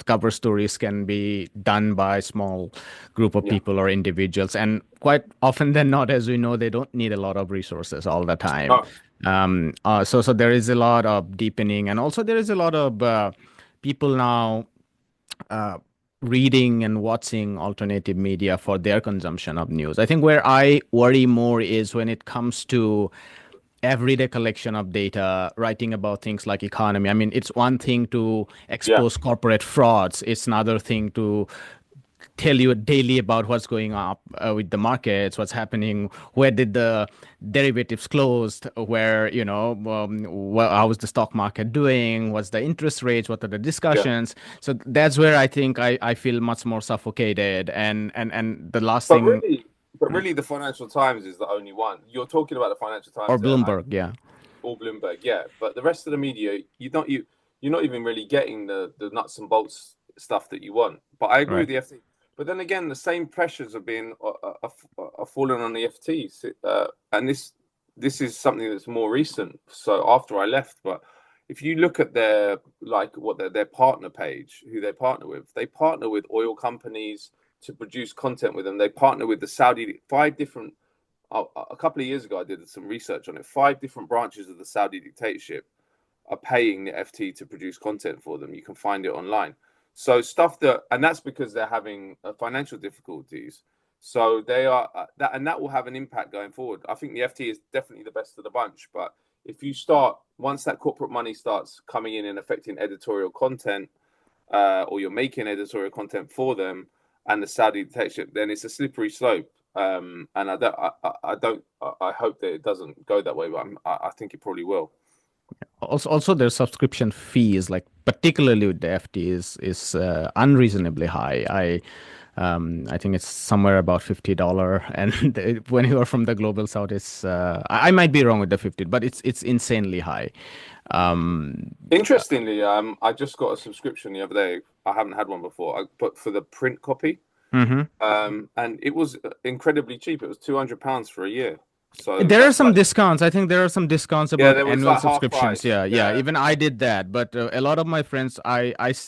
cover stories can be done by a small group of people or individuals, and quite often than not, as we know, they don't need a lot of resources all the time. So there is a lot of deepening, and also there is a lot of people now. reading and watching alternative media for their consumption of news. I think where I worry more is when it comes to everyday collection of data, writing about things like economy. I mean, it's one thing to Yeah. expose corporate frauds. It's another thing to tell you daily about what's going up with the markets, what's happening, where did the derivatives closed, where, how is the stock market doing, what's the interest rates, what are the Yeah. discussions. So that's where I think I feel much more suffocated. And the last But thing, really, the Financial Times is the only one. You're talking about the Financial or Times there, and Bloomberg, yeah, or Bloomberg, yeah. But the rest of the media, you're not even really getting the nuts and bolts stuff that you want. But I agree right. with the FT. But then again, the same pressures are being are falling on the FTs, and this is something that's more recent. So after I left, but if you look at their their partner page, who they partner with oil companies to produce content with them. They partner with the Saudi five different a couple of years ago, I did some research on it. Five different branches of the Saudi dictatorship are paying the FT to produce content for them. You can find it online. So stuff and that's because they're having financial difficulties. So they are and that will have an impact going forward. I think the FT is definitely the best of the bunch. But if you start once that corporate money starts coming in and affecting editorial content, or you're making editorial content for them and the Saudi dictatorship, then it's a slippery slope. And I hope that it doesn't go that way, but I think it probably will. Also, their subscription fees, like particularly with the FT, is unreasonably high. I think it's somewhere about $50, and when you are from the global south, it's I might be wrong with the 50, but it's insanely high. Um, Interestingly, I just got a subscription the other day. I haven't had one before, but for the print copy, mhm. and it was incredibly cheap. It was £200 for a year. So There are that's some like, discounts. I think there are some discounts yeah, about there was annual like half subscriptions. price. Yeah, yeah. Yeah, Even I did that, but a lot of my friends,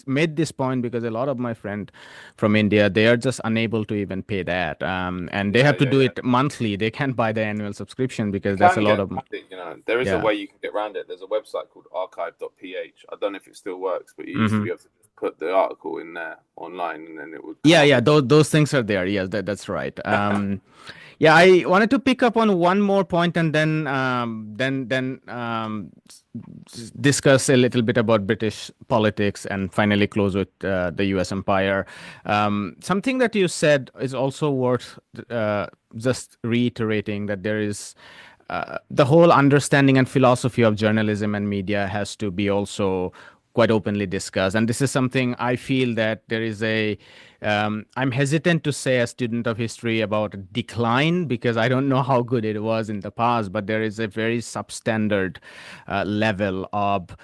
made this point because a lot of my friend from India, they are just unable to even pay that, and they yeah, have to yeah, do yeah. it monthly. They can't buy the annual subscription You because that's a can lot get of, around it, you know. There is a yeah. way you can get around it. There's a website called archive.ph. I don't know if it still works, but you used to Hmm. be able to just put the article in there online and then it would come Yeah, up yeah, with. those things are there. Yes, that's right. Yeah, I wanted to pick up on one more point and then discuss a little bit about British politics and finally close with the U.S. empire. Something that you said is also worth just reiterating that there is the whole understanding and philosophy of journalism and media has to be also quite openly discussed. And this is something I feel that there is I'm hesitant to say as student of history about a decline because I don't know how good it was in the past, but there is a very substandard level of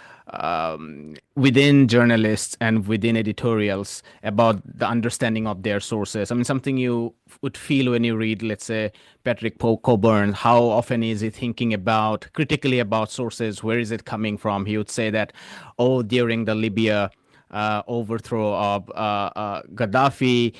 within journalists and within editorials about the understanding of their sources. I mean, something you would feel when you read, let's say, Patrick Coburn. How often is he thinking about critically about sources? Where is it coming from? He would say that, oh, during the Libya overthrow of Gaddafi,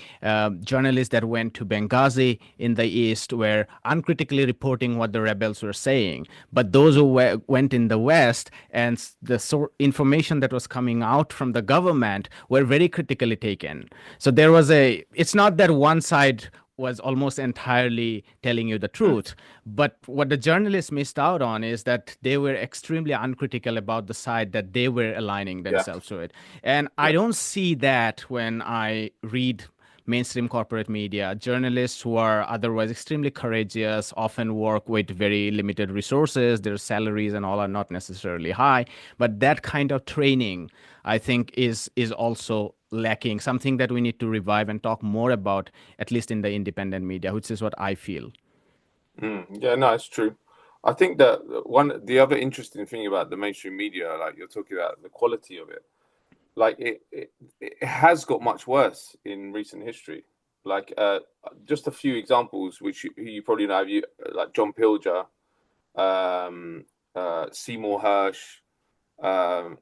journalists that went to Benghazi in the east were uncritically reporting what the rebels were saying. But those who went in the west and the information that was coming out from the government were very critically taken. So there was it's not that one side was almost entirely telling you the truth. But what the journalists missed out on is that they were extremely uncritical about the side that they were aligning Yeah, themselves to it. And I yeah. don't see that when I read mainstream corporate media. Journalists who are otherwise extremely courageous often work with very limited resources. Their salaries and all are not necessarily high. But that kind of training, I think, is also lacking, something that we need to revive and talk more about, at least in the independent media, which is what I feel. Yeah, no, it's true. I think that the other interesting thing about the mainstream media, like you're talking about the quality of it, like it has got much worse in recent history. Like just a few examples, which you probably know, you like John Pilger, Seymour Hersh. Um,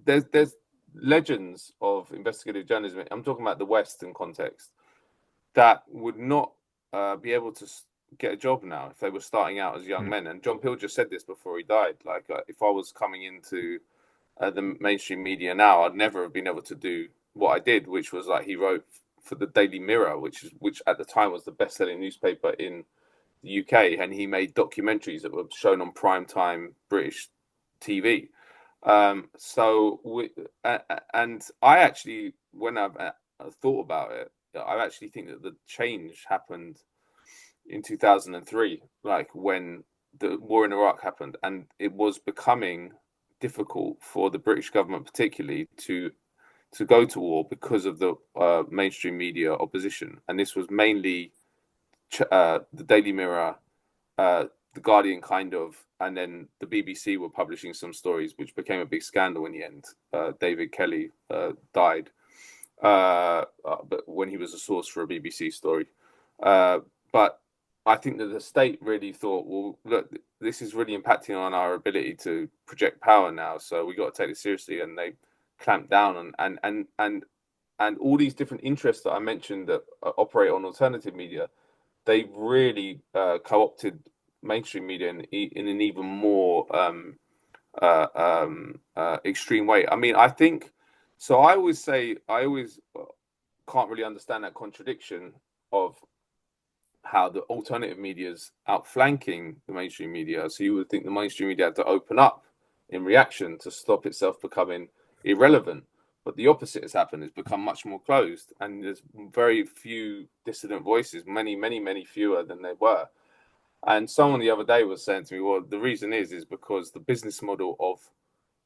there's legends of investigative journalism. I'm talking about the Western context that would not be able to get a job now if they were starting out as young Mm. men. And John Pilger said this before he died. Like if I was coming into the mainstream media now, I'd never have been able to do what I did, which was like he wrote for the Daily Mirror, which at the time was the best-selling newspaper in the UK, and he made documentaries that were shown on primetime British TV. And I actually, when I've thought about it, I actually think that the change happened in 2003, like when the war in Iraq happened, and it was becoming difficult for the British government, particularly, to go to war because of the mainstream media opposition. And this was mainly the Daily Mirror, the Guardian, kind of, and then the BBC were publishing some stories, which became a big scandal in the end. David Kelly died, but when he was a source for a BBC story. But I think that the state really thought, well, look, this is really impacting on our ability to project power now, so we got to take it seriously, and they clamped down on and all these different interests that I mentioned that operate on alternative media. They really co-opted mainstream media in an even more extreme way. I mean, I think so. I always can't really understand that contradiction of how the alternative media is outflanking the mainstream media. So you would think the mainstream media had to open up in reaction to stop itself becoming irrelevant. But the opposite has happened. It's become much more closed, and there's very few dissident voices, many fewer than there were. And someone the other day was saying to me, well, the reason is because the business model of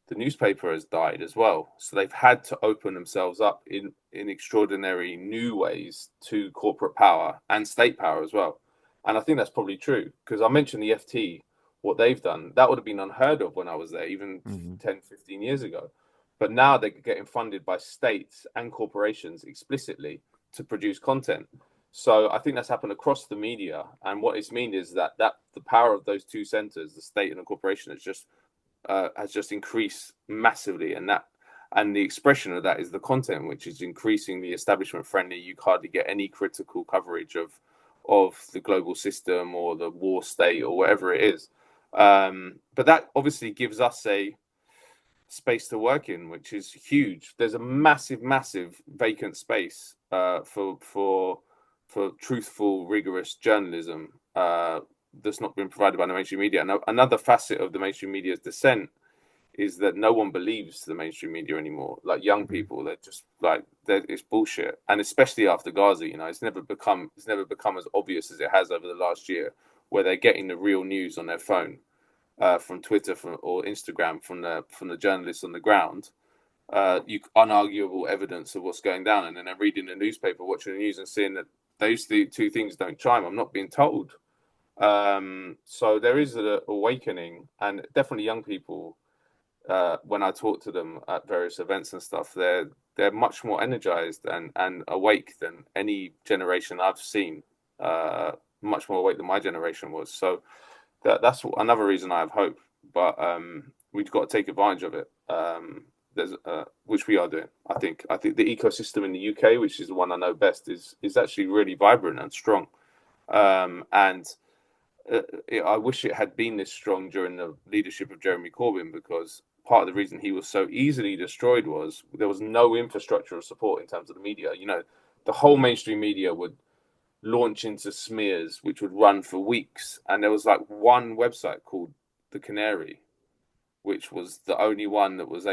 the newspaper has died as well. So they've had to open themselves up in extraordinary new ways to corporate power and state power as well. And I think that's probably true, because I mentioned the FT, what they've done, that would have been unheard of when I was there, even 10, 15 years ago. But now they're getting funded by states and corporations explicitly to produce content. So I think that's happened across the media. And what it's mean is that the power of those two centers, the state and the corporation, has just increased massively, and the expression of that is the content, which is increasingly establishment friendly. You hardly get any critical coverage of the global system or the war state or whatever it is. But that obviously gives us a space to work in, which is huge. There's a massive vacant space for truthful, rigorous journalism that's not been provided by the mainstream media. And another facet of the mainstream media's descent is that no one believes the mainstream media anymore. Like young people, they're just like, it's bullshit. And especially after Gaza, it's never become as obvious as it has over the last year, where they're getting the real news on their phone from Twitter or Instagram from the journalists on the ground. Unarguable evidence of what's going down, and then they're reading the newspaper, watching the news, and seeing that those two things don't chime. I'm not being told. So there is an awakening, and definitely young people, when I talk to them at various events and stuff, they're much more energized and awake than any generation I've seen. Much more awake than my generation was. So that's another reason I have hope. But we've got to take advantage of it. Which we are doing. I think the ecosystem in the UK, which is the one I know best, is actually really vibrant and strong. I wish it had been this strong during the leadership of Jeremy Corbyn, because part of the reason he was so easily destroyed was there was no infrastructure of support in terms of the media. The whole mainstream media would launch into smears, which would run for weeks, and there was like one website called the Canary, which was the only one that was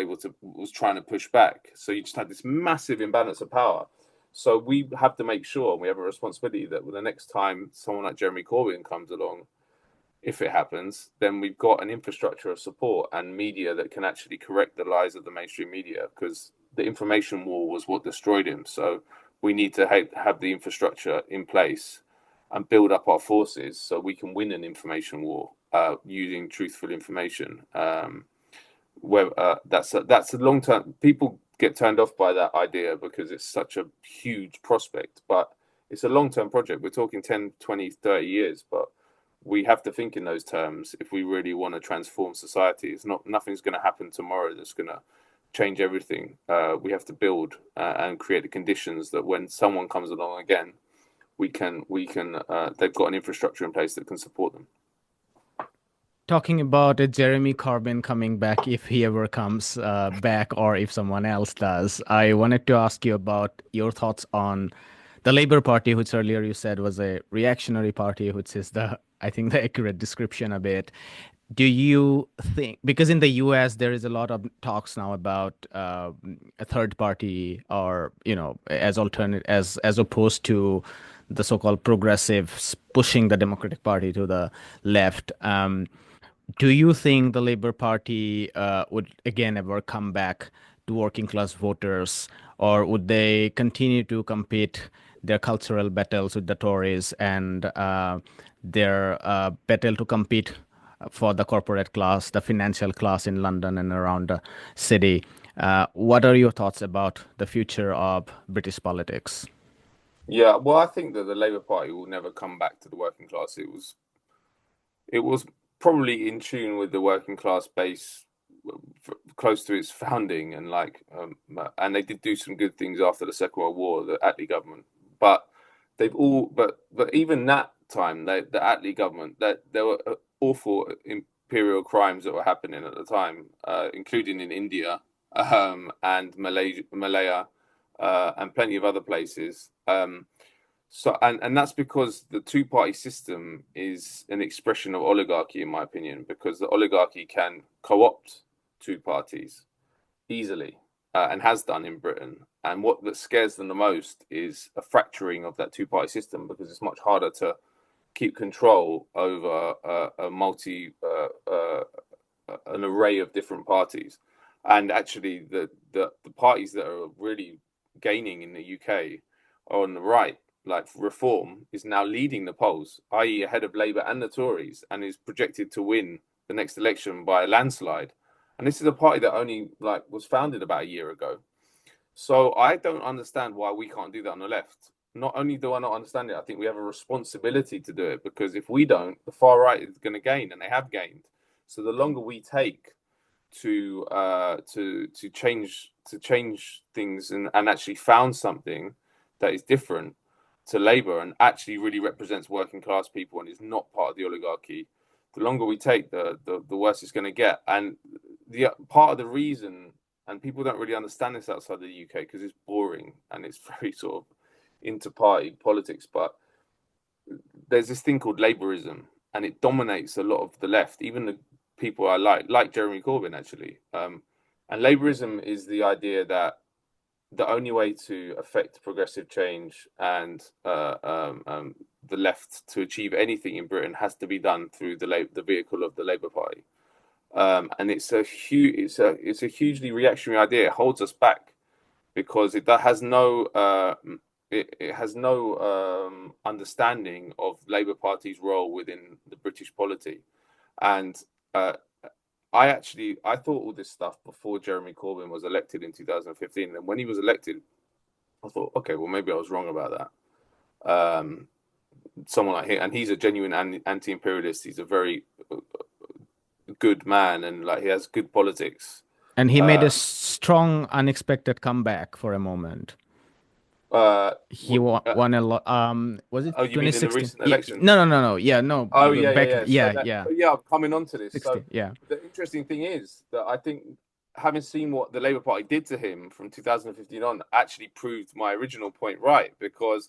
trying to push back. So you just had this massive imbalance of power. So we have to make sure, and we have a responsibility, that the next time someone like Jeremy Corbyn comes along, if it happens, then we've got an infrastructure of support and media that can actually correct the lies of the mainstream media, because the information war was what destroyed him. So we need to have the infrastructure in place and build up our forces so we can win an information war using truthful information. That's a long term. People get turned off by that idea because it's such a huge prospect, but it's a long term project. We're talking 10, 20, 30 years, but we have to think in those terms if we really want to transform society. Nothing's going to happen tomorrow that's going to change everything. We have to build and create the conditions that when someone comes along again, they've got an infrastructure in place that can support them. talking about Jeremy Corbyn coming back, if he ever comes back, or if someone else does, I wanted to ask you about your thoughts on the Labour Party, which earlier you said was a reactionary party, which is I think, the accurate description a bit. Do you think, because in the US there is a lot of talks now about a third party, or as alternate, as opposed to the so-called progressives pushing the Democratic Party to the left. Do you think the Labour Party would again ever come back to working class voters, or would they continue to compete their cultural battles with the Tories, and their battle to compete for the corporate class, the financial class in London and around the city? What are your thoughts about the future of British politics? Yeah, well, I think that the Labour Party will never come back to the working class. It was probably in tune with the working class base close to its founding, and they did do some good things after the Second World War, the Attlee government. But but even that time, the Attlee government, that there were awful imperial crimes that were happening at the time, including in India, and Malaya, and plenty of other places. And that's because the two-party system is an expression of oligarchy, in my opinion, because the oligarchy can co-opt two parties easily, and has done in Britain. And what that scares them the most is a fracturing of that two-party system, because it's much harder to keep control over an array of different parties. And actually, the parties that are really gaining in the UK are on the right. Like Reform is now leading the polls, i.e., ahead of Labour and the Tories, and is projected to win the next election by a landslide. And this is a party that only was founded about a year ago. So I don't understand why we can't do that on the left. Not only do I not understand it, I think we have a responsibility to do it, because if we don't, the far right is going to gain, and they have gained. So the longer we take to change things, and actually found something that is different to Labour and actually really represents working class people and is not part of the oligarchy, the longer we take, the worse it's going to get. And the part of the reason, and people don't really understand this outside the UK because it's boring and it's very sort of inter-party politics, but there's this thing called Labourism, and it dominates a lot of the left, even the people I like Jeremy Corbyn, actually. And Labourism is the idea that the only way to affect progressive change and the left to achieve anything in Britain has to be done through the vehicle of the Labour Party. And it's a hugely reactionary idea. It holds us back because it has no understanding of Labour Party's role within the British polity. And I thought all this stuff before Jeremy Corbyn was elected in 2015. And when he was elected, I thought, okay, well, maybe I was wrong about that. Someone like him, and he's a genuine anti-imperialist. He's a very good man, and he has good politics. And he made a strong, unexpected comeback for a moment. He won a lot. Was it Oh, you mean in the 2016? recent election? No. Yeah, no. Oh, yeah, back, yeah. I'm coming on to this. 60, So yeah. the interesting thing is that I think, having seen what the Labour Party did to him from 2015 on, actually proved my original point right, because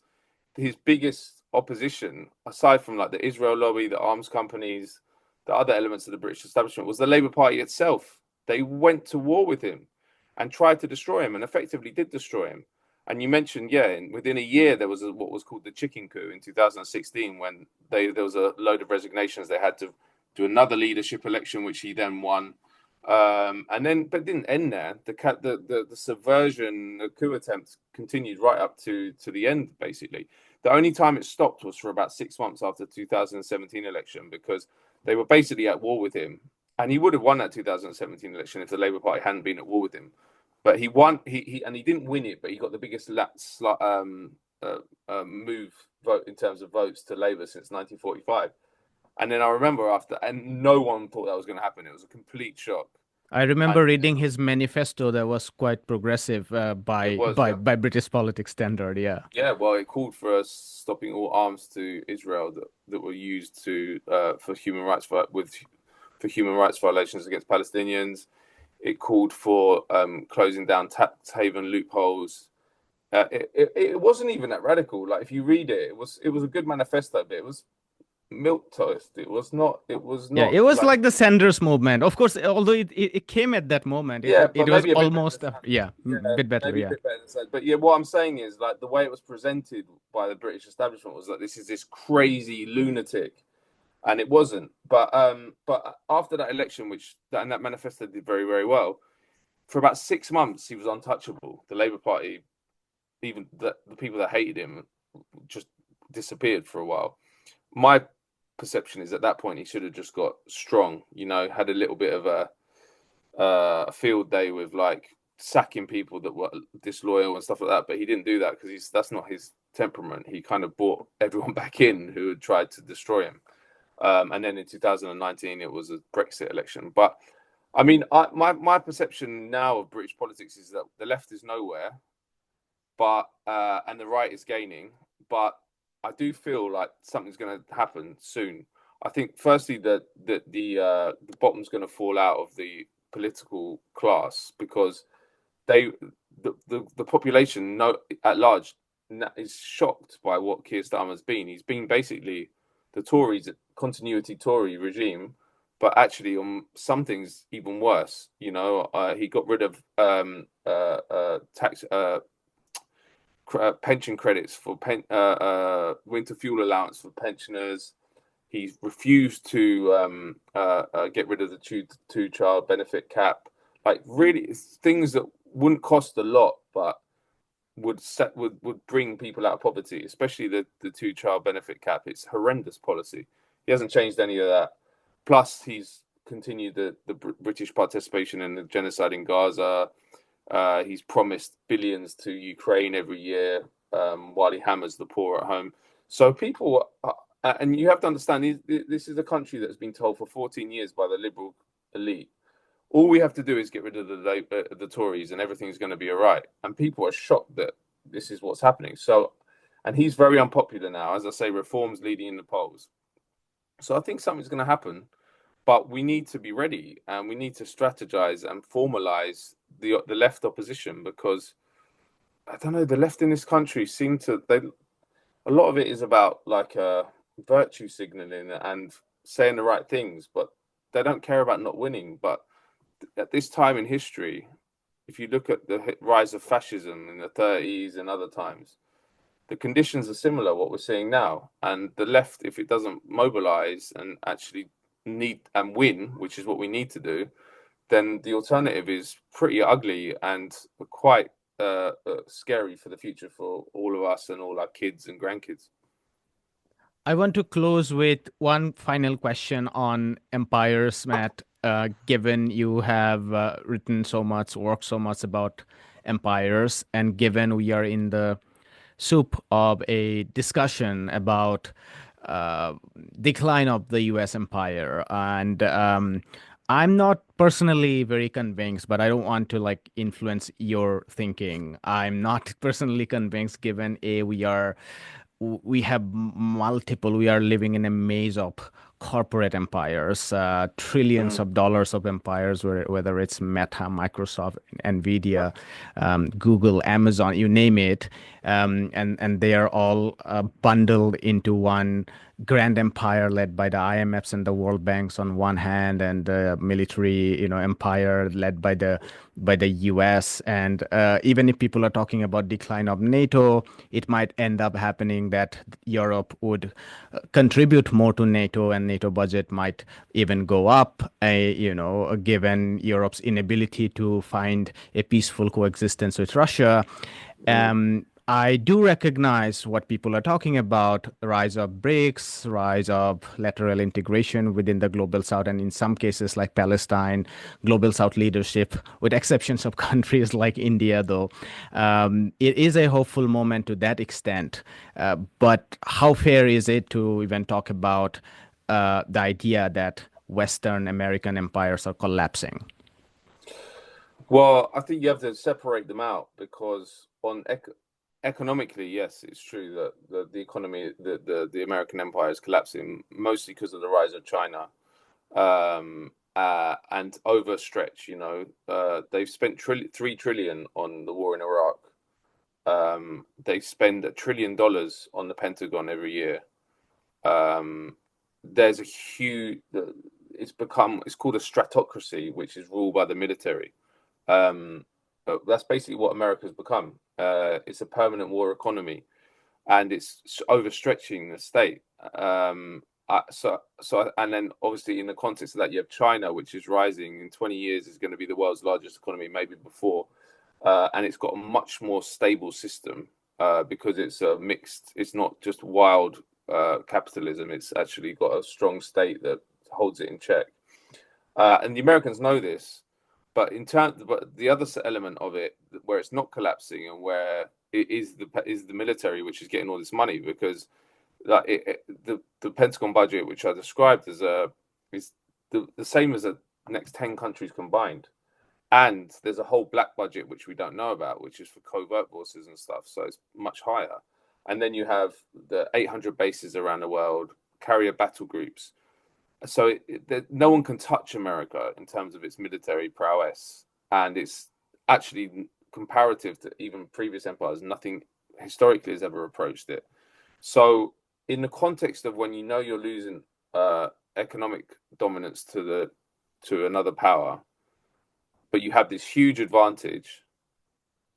his biggest opposition, aside from the Israel lobby, the arms companies, the other elements of the British establishment, was the Labour Party itself. They went to war with him and tried to destroy him, and effectively did destroy him. And you mentioned, within a year, there was what was called the chicken coup in 2016, when there was a load of resignations. They had to do another leadership election, which he then won. But it didn't end there. The subversion, the coup attempt continued right up to the end, basically. The only time it stopped was for about 6 months after the 2017 election, because they were basically at war with him. And he would have won that 2017 election if the Labour Party hadn't been at war with him. But he won. He didn't win it, but he got the biggest move vote in terms of votes to Labour since 1945. And then I remember and no one thought that was going to happen. It was a complete shock. I remember reading his manifesto that was quite progressive by British politics standard. Yeah. Yeah. Well, it called for stopping all arms to Israel that were used for human rights, for for human rights violations against Palestinians. It called for closing down tax haven loopholes. It wasn't even that radical. Like if you read it, it was a good manifesto, but it was milk toast. It was not. It was Yeah, not it was like like the Sanders movement. Of course, although it came at that moment, yeah, it but was maybe a bit better almost than Sanders. yeah, Yeah, bit better. maybe a Yeah. bit better than Sanders. But yeah, what I'm saying is like the way it was presented by the British establishment was that this is this crazy lunatic, and it wasn't. But after that election, and that manifesto did very very well, for about 6 months he was untouchable. The Labour Party, even the people that hated him, just disappeared for a while. My perception is at that point he should have just got strong. You know, had a little bit of a field day with like sacking people that were disloyal and stuff like that. But he didn't do that because that's not his temperament. He kind of brought everyone back in who had tried to destroy him. And then in 2019, it was a Brexit election. But I mean, my perception now of British politics is that the left is nowhere, but and the right is gaining. But I do feel like something's going to happen soon. I think, firstly, that the bottom's going to fall out of the political class because the population at large is shocked by what Keir Starmer's been. He's been basically the Tories continuity Tory regime, but actually on some things even worse. You know, he got rid of tax pension credits for winter fuel allowance for pensioners. He refused to get rid of the two-child benefit cap. Like really, things that wouldn't cost a lot, but would bring people out of poverty, especially the two-child benefit cap. It's horrendous policy. He hasn't changed any of that. Plus, he's continued the British participation in the genocide in Gaza. He's promised billions to Ukraine every year while he hammers the poor at home. So people, and you have to understand, this is a country that's been told for 14 years by the liberal elite, all we have to do is get rid of the Tories and everything's going to be all right. And people are shocked that this is what's happening. So, and he's very unpopular now. As I say, reform's leading in the polls. So I think something's going to happen. But we need to be ready and we need to strategize and formalize the left opposition because I don't know, the left in this country a lot of it is about like virtue signaling and saying the right things, but they don't care about not winning. But at this time in history, if you look at the rise of fascism in the 30s and other times, the conditions are similar what we're seeing now. And the left, if it doesn't mobilize and actually need and win, which is what we need to do, then the alternative is pretty ugly and quite scary for the future for all of us and all our kids and grandkids. I want to close with one final question on empires, Matt. Given you have written so much, worked so much about empires, and given we are in the soup of a discussion about decline of the U.S. empire, and I'm not personally very convinced, but I don't want to like influence your thinking. I'm not personally convinced, given we have multiple, we are living in a maze of corporate empires, trillions of dollars of empires, whether it's Meta, Microsoft, Nvidia, Google, Amazon, you name it, and they are all bundled into one grand empire led by the IMFs and the World Banks on one hand, and the military, empire led by the US. And even if people are talking about decline of NATO, it might end up happening that Europe would contribute more to NATO, and NATO budget might even go up, given Europe's inability to find a peaceful coexistence with Russia. I do recognize what people are talking about: rise of BRICS, rise of lateral integration within the global south, and in some cases like Palestine, global south leadership, with exceptions of countries like India, though. It is a hopeful moment to that extent. But how fair is it to even talk about the idea that Western American empires are collapsing? Well, I think you have to separate them out because economically, yes, it's true that the economy, the American empire is collapsing mostly because of the rise of China. and overstretch. They've spent 3 trillion on the war in Iraq. They spend $1 trillion on the Pentagon every year. There's a huge. It's called a stratocracy, which is ruled by the military. But that's basically what America's become. It's a permanent war economy, and it's overstretching the state. And then obviously in the context of that, you have China, which is rising in 20 years, is going to be the world's largest economy, maybe before, and it's got a much more stable system because it's a mixed. It's not just wild capitalism. It's actually got a strong state that holds it in check. And the Americans know this, but the other element of it, where it's not collapsing and where it is the military, which is getting all this money, because the Pentagon budget, which I described as is the same as the next 10 countries combined, and there's a whole black budget which we don't know about, which is for covert forces and stuff, so it's much higher. And then you have the 800 bases around the world, carrier battle groups. So no one can touch America in terms of its military prowess, and it's actually comparative to even previous empires. Nothing historically has ever approached it. So, in the context of when you're losing economic dominance to another power, but you have this huge advantage,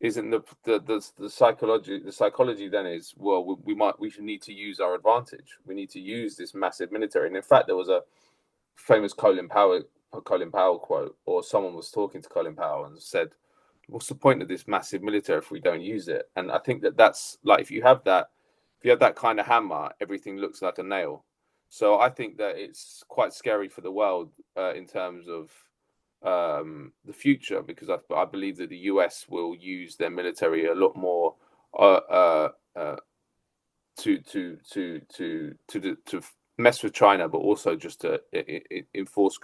isn't the psychology then is, well, we should need to use our advantage. We need to use this massive military. And in fact, there was a famous Colin Powell quote, or someone was talking to Colin Powell and said, "What's the point of this massive military if we don't use it?" And I think that's like, if you have that kind of hammer, everything looks like a nail. So I think that it's quite scary for the world in terms of the future, because I believe that the US will use their military a lot more to mess with China, but also just to enforce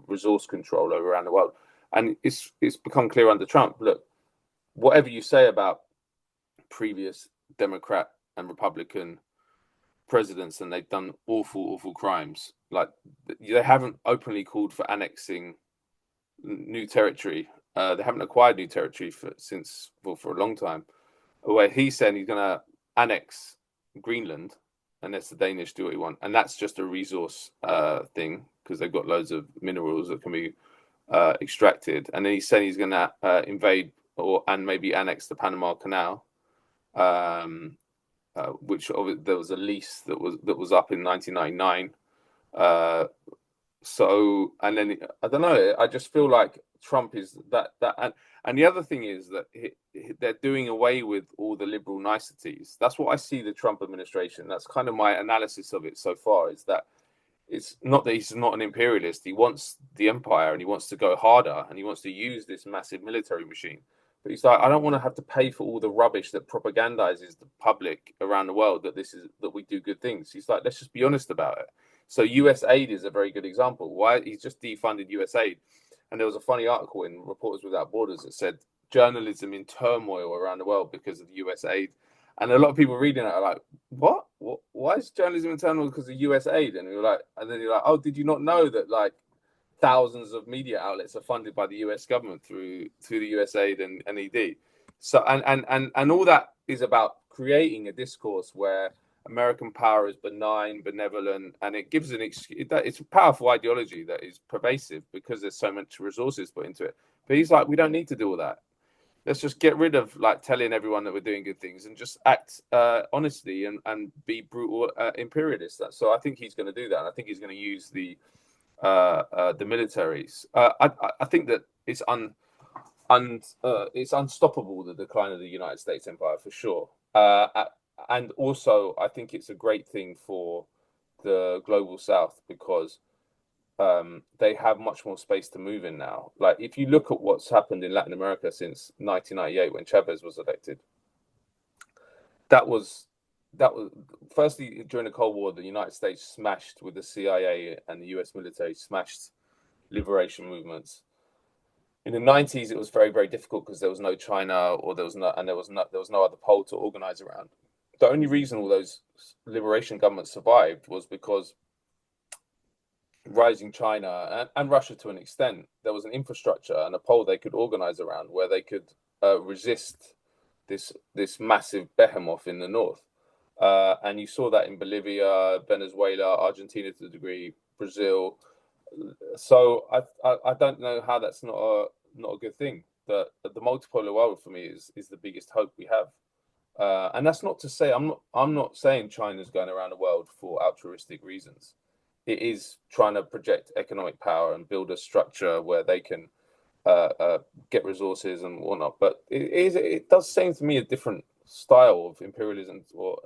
resource control around the world. And it's become clear under Trump. Look, whatever you say about previous Democrat and Republican presidents, and they've done awful crimes, like they haven't openly called for annexing new territory. They haven't acquired new territory for a long time. Where he's saying he's going to annex Greenland unless the Danish do what he want, and that's just a resource thing, because they've got loads of minerals that can be extracted. And then he's saying he's going to invade and maybe annex the Panama Canal, which there was a lease that was up in 1999. So, and then I don't know. I just feel like Trump is that, and the other thing is that they're doing away with all the liberal niceties. That's what I see the Trump administration. That's kind of my analysis of it so far. Is that it's not that he's not an imperialist. He wants the empire, and he wants to go harder, and he wants to use this massive military machine. But he's like, I don't want to have to pay for all the rubbish that propagandizes the public around the world that we do good things. He's like, let's just be honest about it. So US aid is a very good example. Why he's just defunded US aid. And there was a funny article in Reporters Without Borders that said journalism in turmoil around the world because of US aid. And a lot of people reading it are like, what? Why is journalism in turmoil because of US aid? And then you're like, oh, did you not know that like thousands of media outlets are funded by the US government through the US aid and ED? So and all that is about creating a discourse where American power is benign, benevolent, and it gives it's a powerful ideology that is pervasive because there's so much resources put into it. But he's like, we don't need to do all that. Let's just get rid of like telling everyone that we're doing good things and just act honestly and be brutal imperialists. So I think he's going to do that. And I think he's going to use the militaries. I think that it's it's unstoppable, the decline of the United States empire, for sure. And also, I think it's a great thing for the global South because they have much more space to move in now. Like, if you look at what's happened in Latin America since 1998, when Chavez was elected, that was firstly during the Cold War, the United States smashed with the CIA and the US military smashed liberation movements. In the 90s, it was very, very difficult because there was no China, or there was no other pole to organize around. The only reason all those liberation governments survived was because rising China and Russia to an extent, there was an infrastructure and a pole they could organize around where they could resist this massive behemoth in the north. And you saw that in Bolivia, Venezuela, Argentina to a degree, Brazil. So I don't know how that's not a good thing. The multipolar world for me is the biggest hope we have. And that's not to say I'm not saying China's going around the world for altruistic reasons. It is trying to project economic power and build a structure where they can get resources and whatnot. But it does seem to me a different style of imperialism or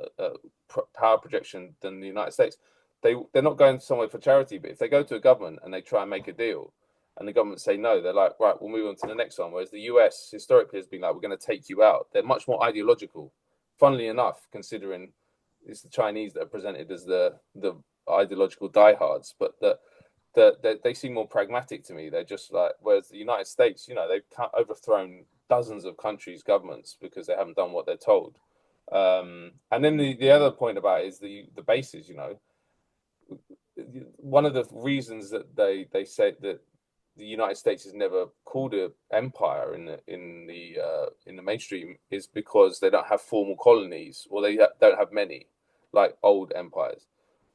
power projection than the United States. They're not going somewhere for charity, but if they go to a government and they try and make a deal, and the government say no, they're like, right, we'll move on to the next one. Whereas the US historically has been like, we're going to take you out. They're much more ideological. Funnily enough, considering it's the Chinese that are presented as the ideological diehards, but they seem more pragmatic to me. They're just like, whereas the United States, they've overthrown dozens of countries' governments because they haven't done what they're told. And then the other point about it is the bases. One of the reasons that they said that the United States is never called an empire in the mainstream is because they don't have formal colonies, or they don't have many like old empires.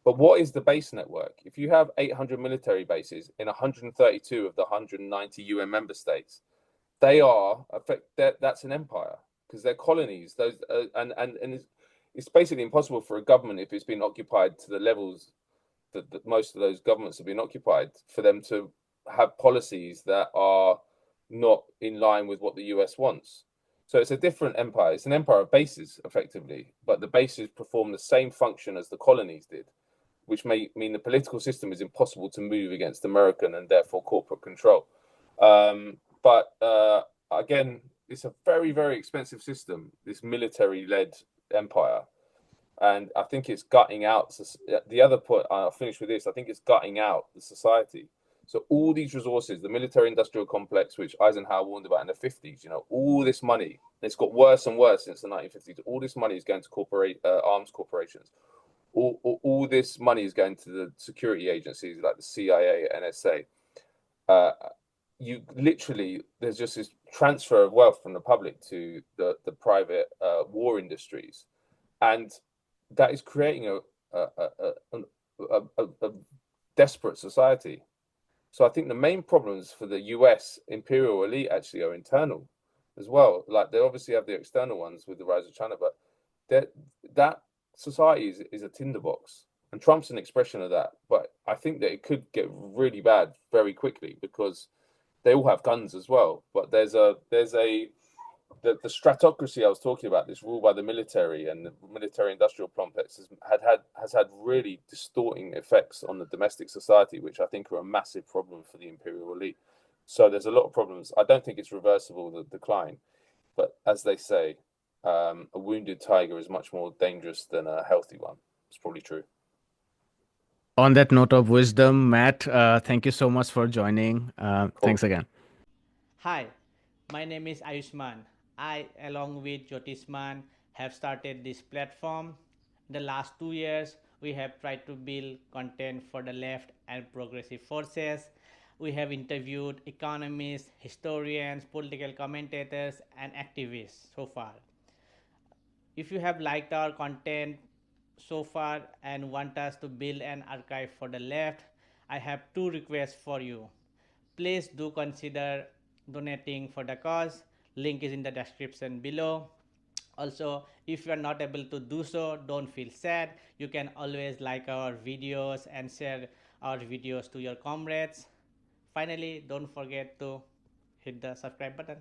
But what is the base network? If you have 800 military bases in 132 of the 190 UN member states, that's an empire because they're colonies. Those and it's basically impossible for a government, if it's been occupied to the levels that most of those governments have been occupied, for them to have policies that are not in line with what the US wants. So it's a different empire. It's an empire of bases, effectively, but the bases perform the same function as the colonies did, which may mean the political system is impossible to move against American and therefore corporate control. But again, it's a very, very expensive system, this military-led empire. And I think it's gutting out. The other point, I'll finish with this, I think it's gutting out the society. So all these resources, the military-industrial complex, which Eisenhower warned about in the 50s, all this money, it's got worse and worse since the 1950s. All this money is going to arms corporations. All this money is going to the security agencies like the CIA, NSA. You literally, there's just this transfer of wealth from the public to the private war industries, and that is creating a desperate society. So I think the main problems for the US imperial elite actually are internal as well. Like, they obviously have the external ones with the rise of China, but that society is a tinderbox, and Trump's an expression of that. But I think that it could get really bad very quickly because they all have guns as well. But there's the stratocracy I was talking about, this rule by the military and the military-industrial complex, has had really distorting effects on the domestic society, which I think are a massive problem for the imperial elite. So there's a lot of problems. I don't think it's reversible, the decline, but as they say, a wounded tiger is much more dangerous than a healthy one. It's probably true. On that note of wisdom, Matt, thank you so much for joining. Cool. Thanks again. Hi, my name is Ayushman. I, along with Jyotisman, have started this platform. In the last 2 years, we have tried to build content for the left and progressive forces. We have interviewed economists, historians, political commentators, and activists so far. If you have liked our content so far and want us to build an archive for the left, I have two requests for you. Please do consider donating for the cause. Link is in the description below. Also, if you are not able to do so, don't feel sad. You can always like our videos and share our videos to your comrades. Finally, don't forget to hit the subscribe button.